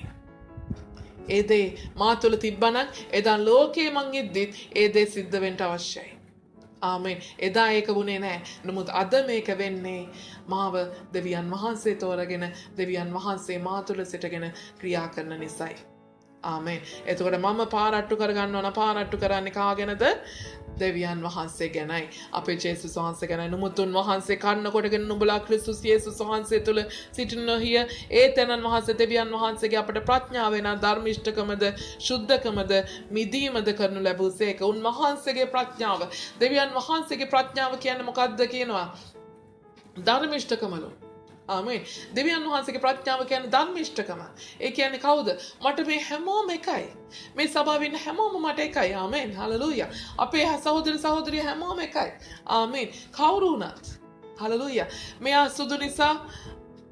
ඒ දේ මා තුළ තිබ්බනම් එදා ලෝකේ මං ඉද්දිත් ඒ දේ සිද්ධ වෙන්න අවශ්‍යයි. ආමෙන්. එදා ඒක වුණේ නැහැ. නමුත් අද මේක වෙන්නේ මාව දෙවියන් වහන්සේ තෝරගෙන, දෙවියන් වහන්සේ මා තුළ සිටගෙන ක්‍රියා කරන නිසායි. ආමෙන්. එතකොට මම පාරට්ටු කරගන්නවා නම් පාරට්ටු කරන්නේ කාගෙනද? දෙවියන් වහන්සේ ගැනයි. අපේ ජේසුස් වහන්සේ ගැනයි. නමුත් උන්වහන්සේ කන්න කොටගෙන නුඹලා ක්‍රිස්තුස් යේසුස් වහන්සේ තුළ සිටින හිය ඒ තැනන් වහන්සේ දෙවියන් වහන්සේගේ අපට ප්‍රඥාව වෙන ධර්මිෂ්ඨකමද, ශුද්ධකමද, මිදීමද කරනු ලැබුසේක. උන්වහන්සේගේ ප්‍රඥාව, දෙවියන් වහන්සේගේ ප්‍රඥාව කියන්නේ මොකක්ද කියනවා? ධර්මිෂ්ඨකමලු. ආමෙන්. දෙවියන් වහන්සේගේ ප්‍රඥාව කියන්නේ ධර්මිෂ්ඨකම. ඒ කියන්නේ කවුද? මට මේ හැමෝම එකයි. මේ සභාවේ ඉන්න හැමෝම මට එකයි. ආමෙන්. හලෙලූයා. අපේ සහෝදර සහෝදරිය හැමෝම එකයි. ආමෙන්. කවුරු වුණත්. හලෙලූයා. මෙයා සුදු නිසා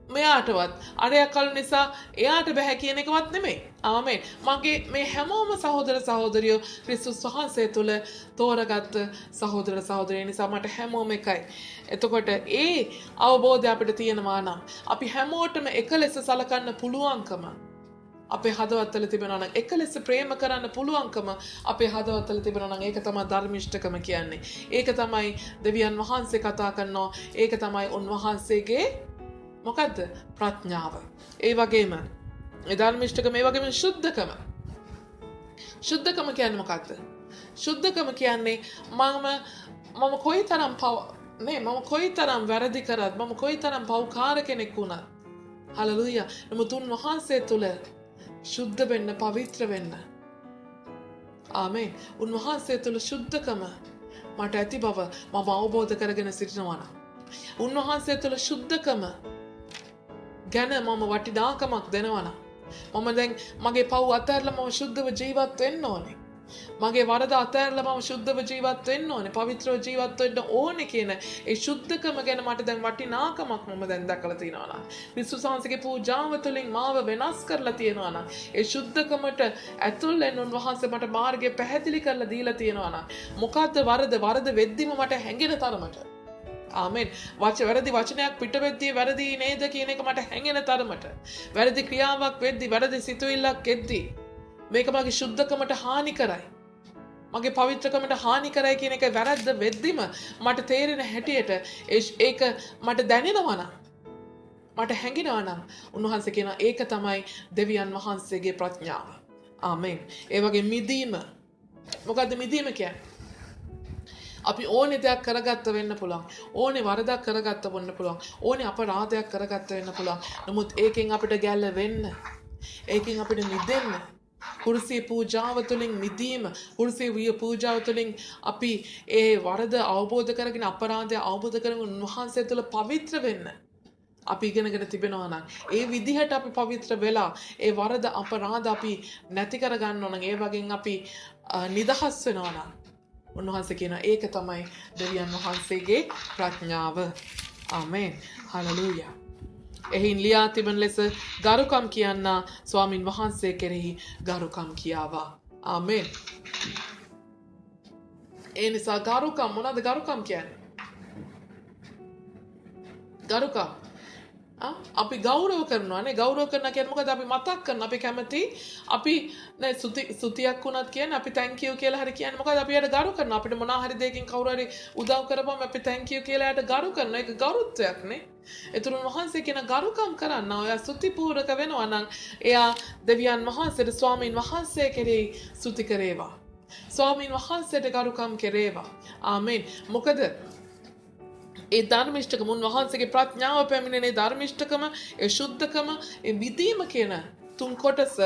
මෙයාටවත්, අරයා කළු නිසා එයාට බෑ කියන එකවත් නෙමෙයි. ආමෙන්. මගේ මේ හැමෝම සහෝදර සහෝදරියෝ ක්‍රිස්තුස් වහන්සේ තුල තෝරගත් සහෝදර සහෝදරියන් නිසා මට හැමෝම එකයි. එතකොට ඒ අවබෝධය අපිට තියෙනවා නම් අපි හැමෝටම එක ලෙස සලකන්න පුළුවන්කම අපේ හදවතවල තිබෙනවා නම්, එක ලෙස ප්‍රේම කරන්න පුළුවන්කම අපේ හදවතවල තිබෙනවා නම්, ඒක තමයි ධර්මිෂ්ඨකම කියන්නේ. ඒක තමයි දෙවියන් වහන්සේ කතා කරනවා. ඒක තමයි උන්වහන්සේගේ මොකද්ද? ප්‍රඥාව. ඒ වගේම ඒ ධර්මිෂ්ඨකම ඒ වගේම සුද්ධකම. සුද්ධකම කියන්නේ මොකක්ද? සුද්ධකම කියන්නේ මම කොයිතරම් මම කොයිතරම් වැරදි කරත් මම කොයිතරම් පව්කාර කෙනෙක් වුණත් හලෙලූයා නමුත් උන්වහන්සේ තුල සුද්ධ වෙන්න පවිත්‍ර වෙන්න ආමේන් උන්වහන්සේ තුල සුද්ධකම මට ඇති බව මම අවබෝධ කරගෙන සිටිනවා නම් උන්වහන්සේ තුල සුද්ධකම ගැන මම වටිනාකමක් දෙනවා නම් මම දැන් මගේ පව් අතහැරලා මම සුද්ධව ජීවත් වෙන්න ඕනේ. මගේ වරද අතහැරලා මම සුද්ධව ජීවත් වෙන්න ඕනේ. පවිත්‍රව ජීවත් වෙන්න ඕනේ කියන ඒ සුද්ධකම ගැන මට දැන් වටිනාකමක් මම දැන් දැකලා තියෙනවා නම්. ක්‍රිස්තුස් වහන්සේගේ පූජාව තුළින් මාව වෙනස් කරලා තියෙනවා නම් ඒ සුද්ධකමට ඇතුල් වෙන උන්වහන්සේ මට මාර්ගය පැහැදිලි කරලා දීලා තියෙනවා නම් මොකද්ද වරද වෙද්දිම මට හැඟෙන තරමට ආමෙන් වැරදි වචනයක් පිට වෙද්දී වැරදි නේද කියන එක මට හැඟෙන තරමට වැරදි ක්‍රියාවක් වෙද්දී වැරදි සිතුවිල්ලක් එද්දී මේක මගේ සුද්ධකමට හානි කරයි මගේ පවිත්‍රකමට හානි කරයි කියන එක වැරද්ද වෙද්දිම මට තේරෙන හැටියට ඒක මට දැනෙනවා නම් මට හැඟෙනවා නම් උන්වහන්සේ කියන ඒක තමයි දෙවියන් වහන්සේගේ ප්‍රඥාව ආමෙන් ඒ වගේ මිදීම මොකද්ද මිදීම කියන්නේ අපි ඕනේ දෙයක් කරගත්ත වෙන්න පුළුවන්. ඕනේ වරදක් කරගත්ත වෙන්න පුළුවන්. ඕනේ අපරාධයක් කරගත්ත වෙන්න පුළුවන්. නමුත් ඒකෙන් අපිට ගැලවෙන්න. ඒකෙන් අපිට මිදෙන්න. කුරුසිය පූජාව තුළින් මිදීම. කුරුසිය පූජාව තුළින් අපි ඒ වරද අවබෝධ කරගෙන අපරාධය අවබෝධ කරගෙන උන්වහන්සේ තුළ පවිත්‍ර වෙන්න. අපි ඉගෙනගෙන තිබෙනවා නම් ඒ විදිහට අපි පවිත්‍ර වෙලා ඒ වරද අපරාධ අපි නැති කර ගන්නවා නම් ඒ වගේ අපි නිදහස් වෙනවා නම් උන්වහන්සේ කියන ඒක තමයි දෙවියන් වහන්සේගේ ප්‍රඥාව. ආමේන්. හලෙලූයා. එහින් ලියා තිබෙන ලෙස ගරුකම් කියන්න ස්වාමින් වහන්සේ කෙරෙහි ගරුකම් කියාවා. ආමේන්. ඒ නිසා ගරුකම් මොනවද ගරුකම් කියන්නේ? ගරුකම් අපි ගෞරව කරනවානේ ගෞරව කරන කියන්නේ මොකද අපි මතක් කරන අපි කැමති අපි නේ සුතියක් වුණත් කියන්නේ අපි thank you කියලා හරි කියන්නේ මොකද අපි යට ගරු කරනවා අපිට මොනවා හරි දෙයකින් කවුරු හරි උදව් කරපුවම අපි thank you කියලා යට ගරු කරනවා ඒක ගෞරවයක් නේ ඒතර වහන්සේ කියන ගරුකම් කරන්න ඔයා සුතිපූර්වක වෙනවා නම් එයා දෙවියන් වහන්සේට ස්වාමීන් වහන්සේ කෙරෙහි සුති කරේවා ස්වාමීන් වහන්සේට ගරුකම් කරේවා ආමේන් මොකද ඒ ධර්මිෂ්ඨකම උන්වහන්සේගේ ප්‍රඥාව පැමිණෙන ඒ ධර්මිෂ්ඨකම ඒ සුද්ධකම ඒ මිදීම කියන තුන් කොටස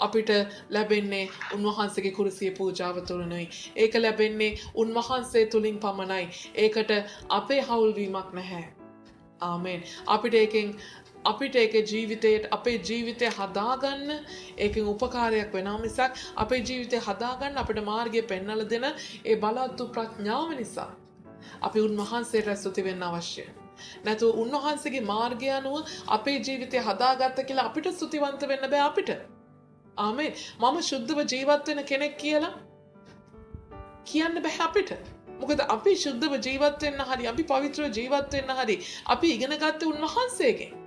අපිට ලැබෙන්නේ උන්වහන්සේගේ කුරුසිය පූජාව තුළිනුයි. ඒක ලැබෙන්නේ උන්වහන්සේ තුලින් පමණයි. ඒකට අපේ හවුල්වීමක් නැහැ. ආමේන්. අපිට ඒකේ ජීවිතයට අපේ ජීවිතය හදාගන්න ඒකෙන් උපකාරයක් වෙනවා මිසක් අපේ ජීවිතය හදාගන්න අපිට මාර්ගය පෙන්වලා දෙන ඒ බලවත් ප්‍රඥාව නිසා අපි උන්වහන්සේට ස්තුති වෙන්න අවශ්‍යයි. නැතුව උන්වහන්සේගේ මාර්ගය අනුව අපේ ජීවිතය හදාගත්ත කියලා අපිට ස්තුතිවන්ත වෙන්න බෑ අපිට. ආමේන්. මම සුද්ධව ජීවත් වෙන කෙනෙක් කියලා කියන්න බෑ අපිට. මොකද අපි සුද්ධව ජීවත් වෙන්න හරි අපි පවිත්‍රව ජීවත් වෙන්න හරි අපි ඉගෙන ගත්තේ උන්වහන්සේගෙන්.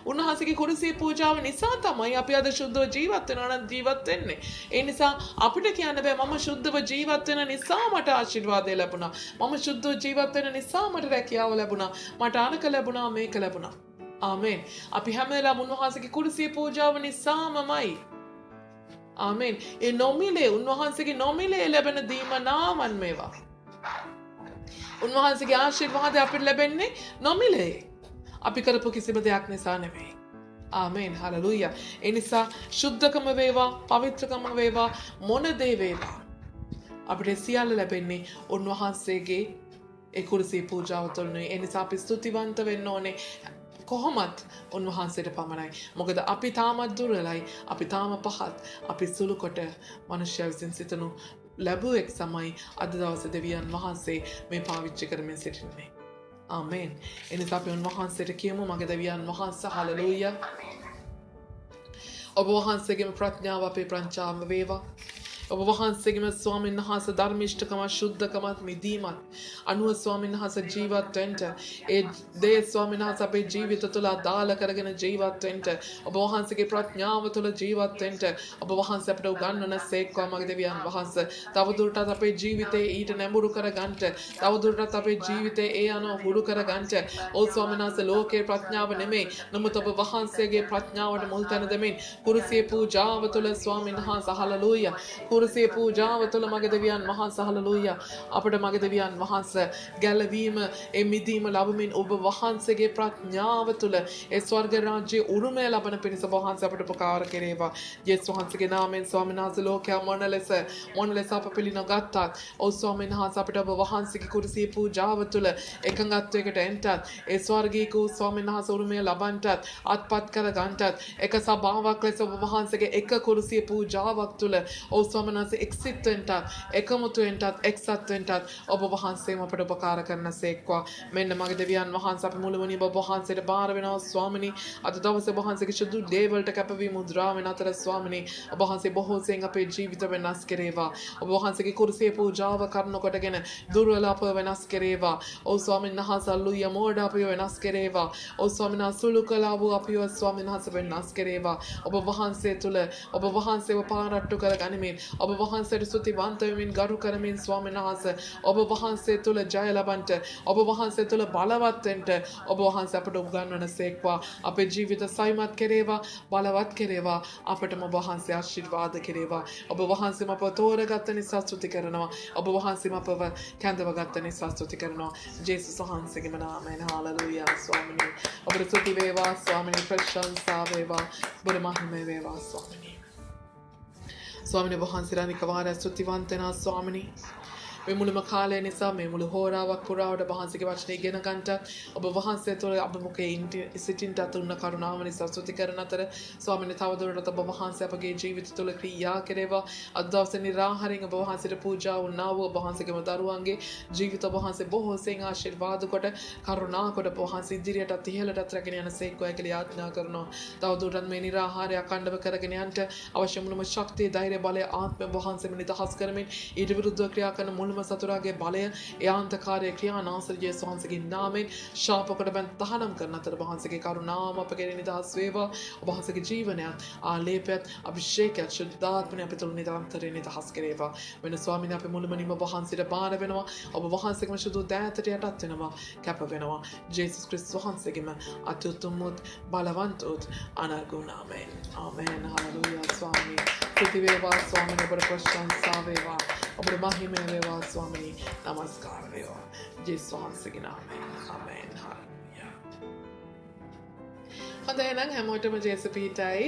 උන්වහන්සේගේ කුරුසිය පූජාව නිසා තමයි අපි අද සුද්ධව ජීවත් වෙනවා නම් ජීවත් වෙන්නේ. ඒ නිසා අපිට කියන්න බෑ මම සුද්ධව ජීවත් වෙන නිසා මට ආශිර්වාදය ලැබුණා. මම සුද්ධව ජීවත් වෙන නිසා මට රැකියාව ලැබුණා. මට අනක ලැබුණා මේක ලැබුණා. ආමේන්. අපි හැම වෙලාවම උන්වහන්සේගේ කුරුසිය පූජාව නිසාමයි. ආමේන්. ඒ නොමිලේ උන්වහන්සේගේ නොමිලේ ලැබෙන දීම නාමන් මේවා. උන්වහන්සේගේ ආශිර්වාදය අපිට ලැබෙන්නේ නොමිලේ. අපි කරපු කිසිම දෙයක් නිසා නෙවෙයි. ආමේන්. හලෙලූයා. ඒ නිසා සුද්ධකම වේවා, පවිත්‍රකම වේවා, මොන දේ වේවා. අපිට සියල්ල ලැබෙන්නේ උන්වහන්සේගේ ඒ කුරුසිය පූජාව තුළින්. ඒ නිසා අපි ස්තුතිවන්ත වෙන්න ඕනේ. කොහොමත් උන්වහන්සේට පමණයි. මොකද අපි තාමත් දුර්වලයි. අපි තාම පහත්. අපි සුළු කොට මනුෂ්‍ය විසින් සිතනු ලැබුවෙක් සමයි අද දවසේ දෙවියන් වහන්සේ මේ පාවිච්චි කරමින් සිටින්නේ. ආමේන්. එනිසා අපි උන්වහන්සේට කියමු මගේ දෙවියන් වහන්සේ හලෙලූයා. ඔබ වහන්සේගේම ප්‍රඥාව අපේ ප්‍රඥාව වේවා. ඔබ වහන්සේගේම ස්වාමීන් වහන්සේ ධර්මිෂ්ඨකම ශුද්ධකමත් මිදීමත් අනුව ස්වාමීන් වහන්සේ ජීවත් වෙන්න ඒ දේ ස්වාමීන් වහන්සේ අපේ ජීවිත තුළ අදාළ කරගෙන ජීවත් වෙන්න ඔබ වහන්සේගේ ප්‍රඥාව තුළ ජීවත් වෙන්න ඔබ වහන්සේ අපිට උගන්වන සේක්වා මගේ දෙවියන් වහන්සේ තවදුරටත් අපේ ජීවිතේ ඊට නැඹුරු කරගන්න තවදුරටත් අපේ ජීවිතේ ඒ අනුව හුරු කරගන්න ඕ ස්වාමීන් වහන්සේ ලෝකේ ප්‍රඥාව නෙමෙයි නමුත් ඔබ වහන්සේගේ ප්‍රඥාවට මුල් තැන දෙමින් කුරුසියේ පූජාව තුළ ස්වාමීන් වහන්සේ හලලූයා කුරුසියේ පූජාව තුළ මගේ දෙවියන් වහන්සේ හලලූයා අපිට මගේ දෙවියන් වහන්සේ ගැලවීම ඒ මිදීම ලැබමින් ඔබ වහන්සේගේ ප්‍රඥාව තුළ ඒ ස්වර්ග රාජ්‍යයේ උරුමය ලබන පිණිස වහන්සේ අපට උපකාර කෙරේවා යේසුස් වහන්සේගේ නාමයෙන් ස්වාමීන් වහන්සේ ලෝකයා මොන ලෙස අප පිළිනොගත්තත් ඔව් ස්වාමීන් වහන්සේ අපට ඔබ වහන්සේගේ කුරුසියේ පූජාව තුළ එකඟත්වයකට එන්ටත් ඒ ස්වර්ගීය ස්වාමීන් වහන්සේ උරුමය ලබන්නත් අත්පත් කර ගන්නත් එක සභාවක් ලෙස ඔබ වහන්සේගේ එක කුරුසියේ පූජාවක් තුළ ඔව් ස්වාමීන් වහන්සේ එක්සිත් වෙන්නත් එකමුතු වෙන්නත් එක්සත් වෙන්නත් ඔබ වහන්සේම අපට උපකාර කරන සේක්වා මෙන්න මගේ දෙවියන් වහන්සේ අපි මුළුමනින්ම ඔබ වහන්සේට බාර වෙනවා ස්වාමිනී අද දවසේ ඔබ වහන්සේගේ සුදු දේවල්ට කැපවීම මුද්‍රා වෙන අතර ස්වාමිනී ඔබ වහන්සේ බොහෝ සෙයින් අපේ ජීවිත වෙනස් කරේවා ඔබ වහන්සේගේ කුරුසියේ පූජාව කරනකොටගෙන දුර්වල අප වෙනස් කරේවා ඔව් ස්වාමීන් වහන්සේ හල්ලුයා මෝඩ අපිව වෙනස් කරේවා ඔව් ස්වාමීන් වහන්සේ සුළු කළා වූ අපිව ස්වාමීන් වහන්සේ වෙනස් කරේවා ඔබ වහන්සේ තුල ඔබ වහන්සේව පාරට්ටු කර ගනිමින් ඔබ වහන්සේට ස්තුතිවන්ත වෙමින් ගරු කරමින් ස්වාමීන් වහන්සේ ඔබ වහන්සේ තුල ජය ලබන්නට ඔබ වහන්සේ තුල බලවත් වෙන්න ඔබ වහන්සේ අපට උගන්වන සේක්වා අපේ ජීවිත සයිමත් කෙරේවා බලවත් කෙරේවා අපටම ඔබ වහන්සේ ආශිර්වාද කෙරේවා ඔබ වහන්සේම අපව තෝරගත්ත නිසා ස්තුති කරනවා ඔබ වහන්සේම අපව කැඳවගත්ත නිසා ස්තුති කරනවා ජේසුස් වහන්සේගේම නාමයෙන් හාලෙලූයා ස්වාමිනේ ඔබට ස්තුති වේවා ස්වාමිනේ ප්‍රශංසා වේවා ඔබට මහිම වේවා ස්වාමිනේ ස්වාමිනේ වහන්සේලා නිකවාර ස්තුතිවන්ත වෙනා ස්වාමිනේ මේ මුළුම කාලය නිසා මේ මුළු හෝරාවක් පුරාවට වහන්සේගේ වචනේ ඉගෙන ගන්නට ඔබ වහන්සේ තුළ අප මුඛේ සිටින්නට තුන්න කරුණාව නිසා ස්තුති කරන අතර ස්වාමීන් තවදුරටත් ඔබ වහන්සේ අපගේ ජීවිත තුළ ක්‍රියා කෙරේවා අද දවසේ නිරාහරින් ඔබ වහන්සේට පූජා වුණා වූ ඔබ වහන්සේගේම දරුවන්ගේ ජීවිත ඔබ වහන්සේ බොහෝ සෙයින් ආශිර්වාද කොට කරුණා කොට ඔබ වහන්සේ ඉදිරියටත් ඉහළටත් රැගෙන යන සේක්වා කියලා යාඥා කරනවා තවදුරටත් මේ නිරාහාරය අඛණ්ඩව කරගෙන යන්නට අවශ්‍ය මුළුම ශක්තිය ධෛර්ය බලය ආත්ම වහන්සේම නිදහස් කරමින් ඊට විරුද්ධව ක්‍රියා කරන මුළුම සතුරාගේ බලය ඒ අන්තකාරයේ ක්‍රියා නාසර ජේසුස් වහන්සේගේ නාමයෙන් ශාපකට බැන් තහනම් කරන අතර වහන්සේගේ කරුණාව අපගේ නිදහස් වේවා ඔබ වහන්සේගේ ජීවනයත් ආලේපයත් අභිෂේකයත් ශුද්ධාත්මය අප තුළ නිරන්තරයෙන් නිදහස් කරේවා වෙන ස්වාමීන් අපේ මුළුමනින්ම ඔබ වහන්සේට බාර වෙනවා ඔබ වහන්සේගේම සුදු දෑතට යටත් වෙනවා කැප වෙනවා ජේසුස් ක්‍රිස්තුස් වහන්සේගේම අත්උතුම් බලවන්ත අනර්ගුණ නාමයෙන් ආමේන් හalleluya ස්වාමී ස්තුති වේවා ස්වාමීන් ඔබට ප්‍රශංසා වේවා ඔබට මහිම වේවා ස්වාමී නමස්කාර වේවා ජේසුස් වහන්සේගේ නාමයෙන් ආමේන් හalleluya හොඳයි නම් හැමෝටම ජේසුස් පිහිටයි